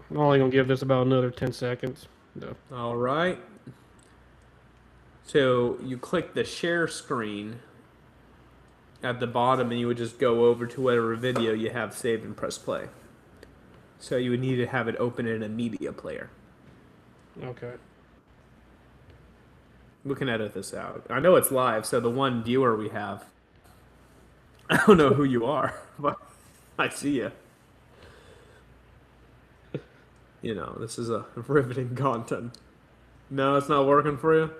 I'm only going to give this about another 10 seconds. No.
All right. So you click the share screen at the bottom and you would just go over to whatever video you have saved and press play. So you would need to have it open in a media player.
Okay.
We can edit this out. I know it's live, so the one viewer we have, I don't know who you are, but I see you. This is a riveting content. No, it's not working for you?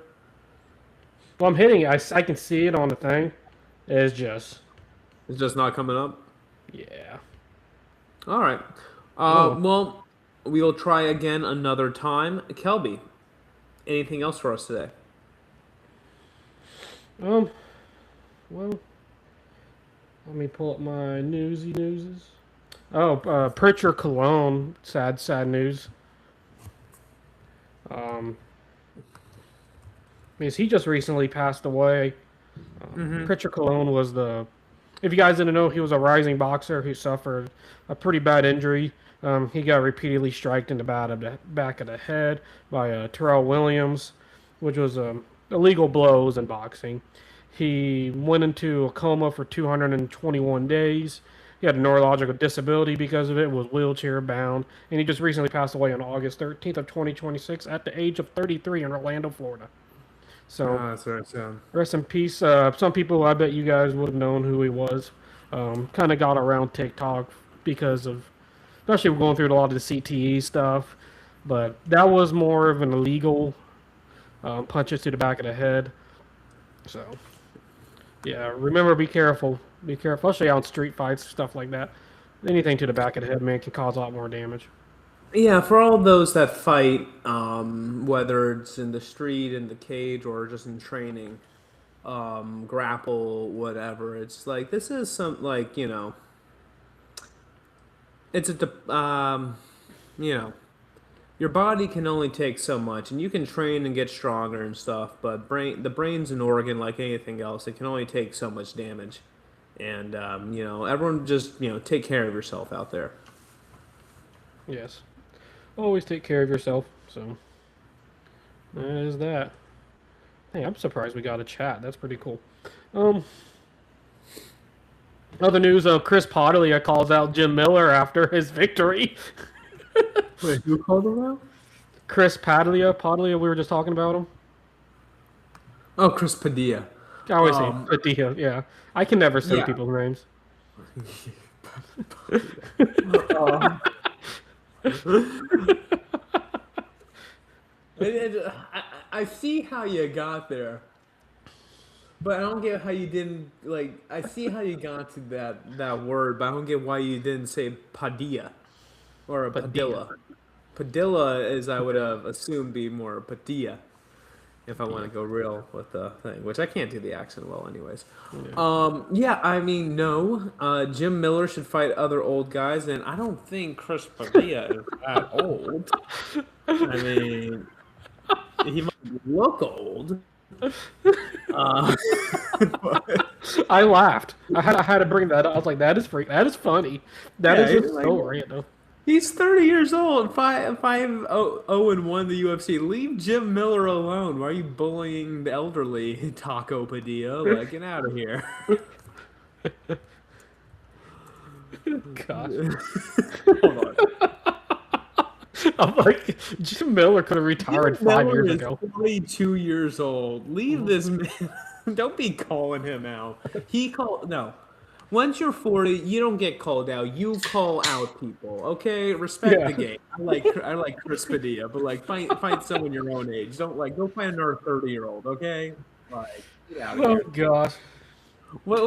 Well, I'm hitting it. I can see it on the thing. It's just,
It's just not coming up.
yeah.
All right.
Oh,
Well, we'll try again another time. Kelby, anything else for us today?
um, well, let me pull up my newses. Oh, Pritchard Cologne. Sad news. Um, because he just recently passed away.
Mm-hmm.
Pritchard Cologne was the. If you guys didn't know, he was a rising boxer who suffered a pretty bad injury. He got repeatedly striked in the back of the head by Terrell Williams, which was illegal blows in boxing. He went into a coma for 221 days. He had a neurological disability because of it, was wheelchair bound, and he just recently passed away on August 13th of 2026 at the age of 33 in Orlando, Florida. So
That's right. So.
rest in peace. Some people, I bet you guys would have known who he was. Kind of got around TikTok because of, especially going through a lot of the CTE stuff. But that was more of an illegal punches to the back of the head. So, yeah, remember, be careful. Be careful, especially out in street fights, stuff like that. Anything to the back of the head, man, can cause a lot more damage.
Yeah, for all those that fight, whether it's in the street, in the cage, or just in training, grapple, whatever, it's like this is some like it's you know, your body can only take so much, and you can train and get stronger and stuff, but the brain's an organ like anything else. It can only take so much damage, and everyone just take care of yourself out there.
Yes. Always take care of yourself. So, that is that. Hey, I'm surprised we got a chat. That's pretty cool. Um, Other news: Chris Podlia calls out Jim Miller after his victory.
Wait, who called him out?
Chris Padilla, we were just talking about him.
Oh, Chris Padilla.
I always say
Um,
Padilla. Yeah, I can never say
yeah.
people's names.
Um, I see how you got there, but I don't get how you didn't like. I see how you got to that word, but I don't get why you didn't say Padilla or a
Padilla.
Padilla. Padilla is I would have assumed be more Padilla if I want to go real with the thing, which I can't do the accent well, anyways.
Yeah.
Yeah, I mean, no. Jim Miller should fight other old guys, and I don't think Chris Padilla is that old. I mean, he might look old. But,
I laughed. I had to bring that up. I was like, that is funny. That is
yeah,
just so random.
he's 30 years old. 5-0-1 the UFC. Leave Jim Miller alone. Why are you bullying the elderly, Taco Padilla? Like, get out of here.
Gosh.
Hold on.
I'm like, Jim Miller could have retired
Jim
5 years
Miller is
ago.
42 years old. Leave this man. Don't be calling him out. No. Once you're 40, you don't get called out. You call out people. Okay, respect the
Yeah.
game. I like Chris Padilla, but like find someone your own age. Don't like go find another 30-year-old. Okay, like get out of
Oh
here.
gosh.
What?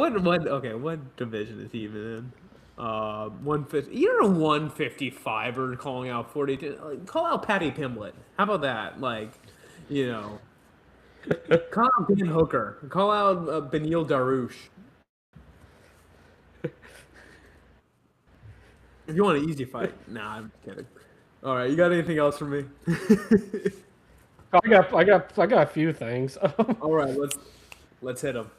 Okay, what division is he even in? 150. You're a 155er calling out 42. Like, call out Patty Pimblett. How about that? Like, you know, call out Dan Hooker. Call out Benil Darush. If you want an easy fight, nah, I'm kidding. All right, you got anything else for me?
I got a few things.
All right, let's hit him.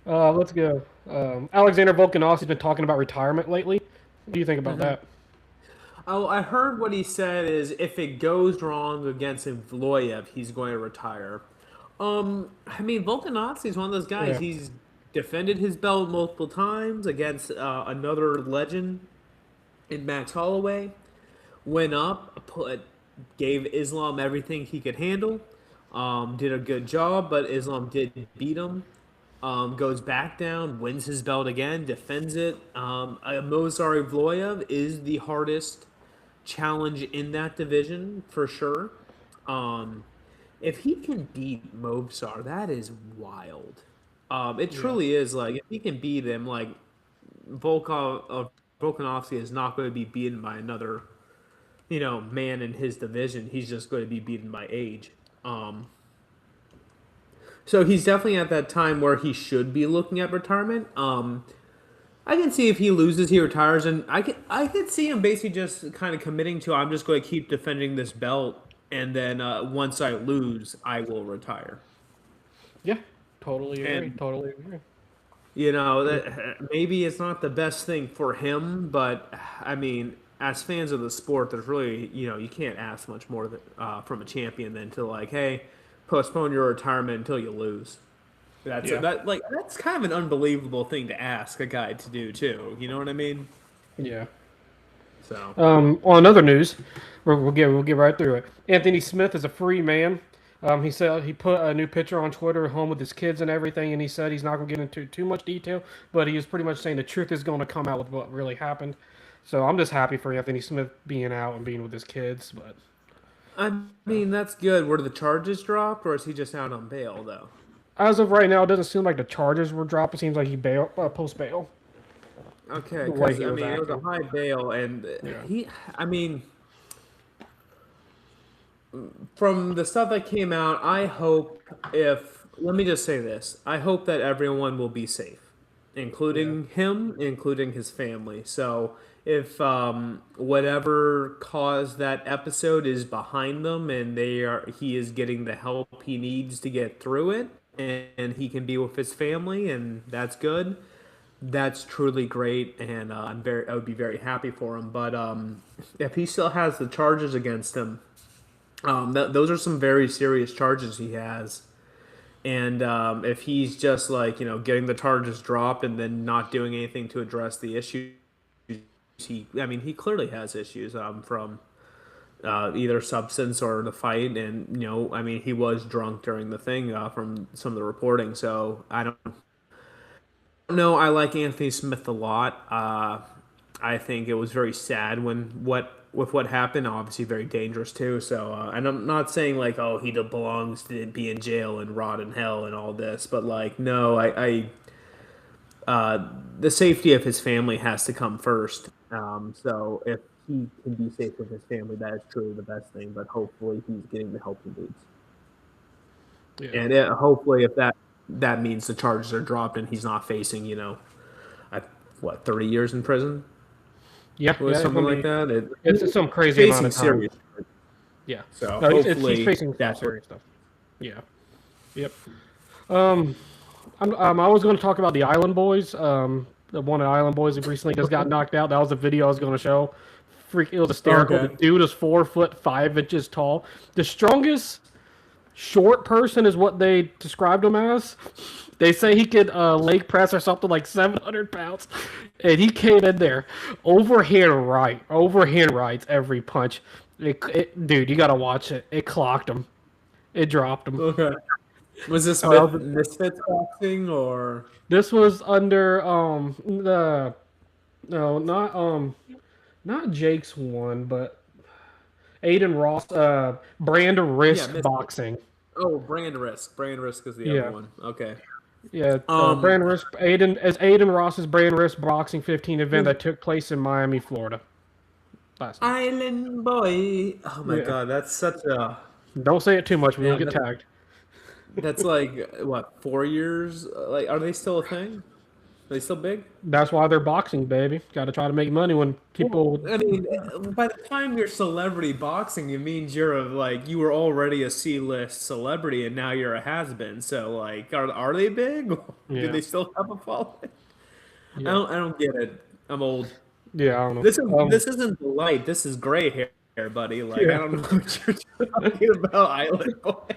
Let's go. Alexander Volkanovski's been talking about retirement lately. What do you think about that?
Oh, I heard what he said is if it goes wrong against Vloyev, he's going to retire. I mean, Volkanovski is one of those guys.
Yeah.
He's defended his belt multiple times against another legend in Max Holloway. Went up, gave Islam everything he could handle. Did a good job, but Islam did beat him. Goes back down, wins his belt again, defends it. Mozar Evloev is the hardest challenge in that division for sure. if he can beat Mobsar, that is wild. It
Yeah.
truly is. Like if he can beat him, like Volkanovski is not going to be beaten by another, man in his division. He's just going to be beaten by age. Um, so he's definitely at that time where he should be looking at retirement. I can see if he loses, he retires, and I could see him basically just kind of committing to I'm just going to keep defending this belt, and then once I lose, I will retire.
Yeah. Totally agree.
And
Totally agree.
that maybe it's not the best thing for him, but I mean, as fans of the sport, there's really you can't ask much more from a champion than to like, hey, postpone your retirement until you lose.
Yeah.
That's kind of an unbelievable thing to ask a guy to do too. You know what I mean?
Yeah.
So
On other news, we'll get right through it. Anthony Smith is a free man. He said he put a new picture on Twitter at home with his kids and everything, and he said he's not going to get into too much detail, but he is pretty much saying the truth is going to come out with what really happened. So I'm just happy for Anthony Smith being out and being with his kids. But
I mean that's good. Were the charges dropped, or is he just out on bail though?
as of right now, it doesn't seem like the charges were dropped. It seems like he post bail
Okay,
the way
because
he
I
was
mean it was a
acting.
high bail, and
Yeah.
I mean, from the stuff that came out, I hope if let me just say this, I hope that everyone will be safe,
Yeah.
including him, including his family. So if whatever caused that episode is behind them and he is getting the help he needs to get through it, and he can be with his family, and that's good. That's truly great, and I would be very happy for him. But if he still has the charges against him, those are some very serious charges he has. And if he's just like getting the charges dropped and then not doing anything to address the issues, I mean, he clearly has issues from either substance or the fight, and I mean, he was drunk during the thing from some of the reporting. So I don't know. I like Anthony Smith a lot. I think it was very sad what happened. Obviously, very dangerous too. So, and I'm not saying like, oh, he belongs to be in jail and rot in hell and all this, but like, no, the safety of his family has to come first. So if he can be safe with his family, that is truly the best thing. But hopefully, he's getting the help he needs,
Yeah.
and hopefully, if that means the charges are dropped and he's not facing, I, 30 years in prison
Yeah.
or
Yeah. It's
something
gonna
like
be.
that.
It's some
He's
crazy amount
facing
of time.
serious.
Yeah.
So
No, he's
hopefully
facing some
that's what.
serious stuff. Yeah. Yep. Um, I was going to talk about the Island Boys. The one of the Island Boys that recently just got knocked out. That was the video I was going to show. It was hysterical. The
Okay.
dude is 4'5" tall. The strongest short person is what they described him as. They say he could leg press or something like 700 pounds, and he came in there overhand rights every punch. Dude, you gotta watch it. It clocked him. It dropped him.
Okay. Was this
Uh,
Misfits boxing or?
this was under the no not Jake's one, but Aiden Ross brand
Yeah,
risk
Misfits.
boxing.
Oh, Brand Risk. Brand Risk is the other
Yeah.
one. Okay.
Yeah,
Um,
brand risk Aiden Ross's brand risk boxing 15 event
who's
that took place in Miami, Florida last night.
Island Boy? Oh my
Yeah.
God, that's such a
Don't say it too much, we will
man.
get tagged.
That's like what 4 years? Like, are they still a thing? Are they still big?
That's why they're boxing, baby. Got to try to make money when
Well,
people.
I mean, by the time you're celebrity boxing, it means you were already a C-list celebrity, and now you're a has-been. So, like, are they big? Do
Yeah,
they still have a following? I
yeah,
don't I don't get it. I'm old.
yeah. I don't know.
This isn't the light. This is gray hair, buddy. Like, I
Yeah.
don't know what you're talking about, Island Boy.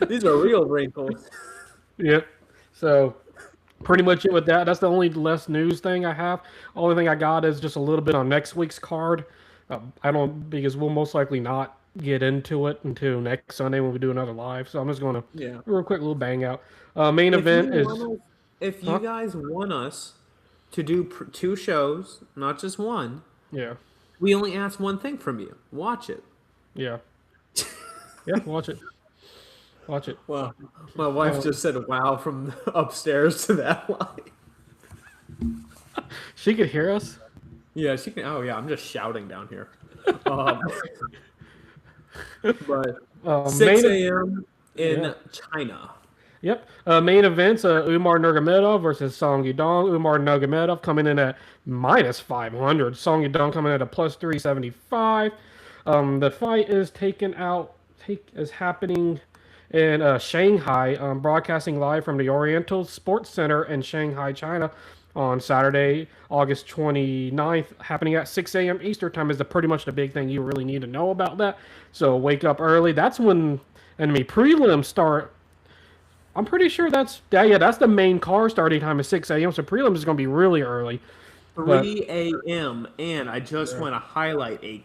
These are real wrinkles.
Yep. So pretty much it with that. That's the only less news thing I have. Only thing I got is just a little bit on next week's card. I don't because we'll most likely not get into it until next Sunday when we do another live. So I'm just going to
Yeah.
real quick little bang out. Main
If you
event
want
is
us, if you
huh?
guys want us to do two shows, not just one,
Yeah,
we only ask one thing from you. Watch it.
yeah, yeah. Watch it. Watch it.
Well, my wife just said "wow" from upstairs to that line.
She could hear us.
Yeah, she can. Oh yeah, I'm just shouting down here. Um, but
Main
6 a.m.
Yeah.
in China.
Yep. Main events: Umar Nurmagomedov versus Song Yudong. Umar Nurmagomedov coming in at -500. Song Yudong coming in at a +375. The fight is is happening in Shanghai. Broadcasting live from the Oriental Sports Center in Shanghai, China, on Saturday, August 29th, happening at 6 a.m. Eastern time is pretty much the big thing you really need to know about that. So wake up early. That's when enemy prelims start. I'm pretty sure that's the main car starting time is 6 a.m. So prelims is going to be really early. But
3 a.m. And I just want to highlight a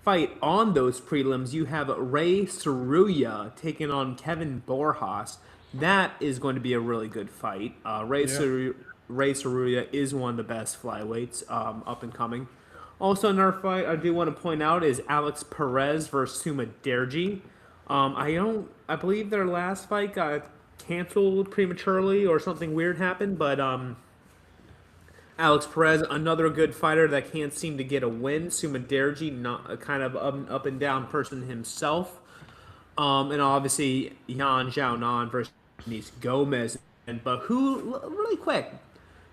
fight on those prelims. You have Ray Saruya taking on Kevin Borjas. That is going to be a really good fight.
yeah.
Ray Saruya is one of the best flyweights up and coming. Also, another fight I do want to point out is Alex Perez versus Suma Derji. I believe their last fight got canceled prematurely or something weird happened, but Alex Perez, another good fighter that can't seem to get a win. Sumaderji, not a kind of up and down person himself. And obviously Yan Xiaonan versus Denise Gomez. But really quick,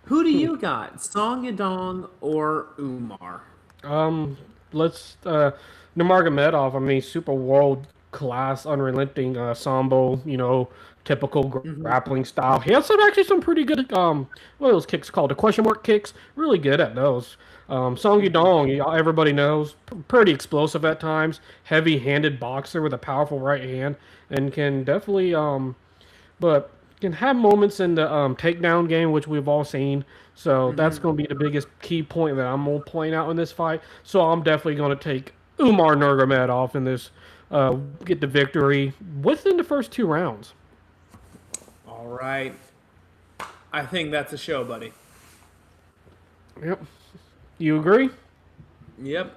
who do you got? Song Yadong or Umar?
Um, let's Nurmagomedov. I mean, super world class, unrelenting sambo. Typical grappling style. He has some pretty good what are those kicks called? The question mark kicks. Really good at those. Song Yudong, everybody knows, pretty explosive at times. Heavy-handed boxer with a powerful right hand, and can definitely but can have moments in the takedown game, which we've all seen. So that's going to be the biggest key point that I'm going to point out in this fight. So I'm definitely going to take Umar Nurmagomedov in this, get the victory within the first 2 rounds.
All right. I think that's a show, buddy.
Yep. You agree?
Yep.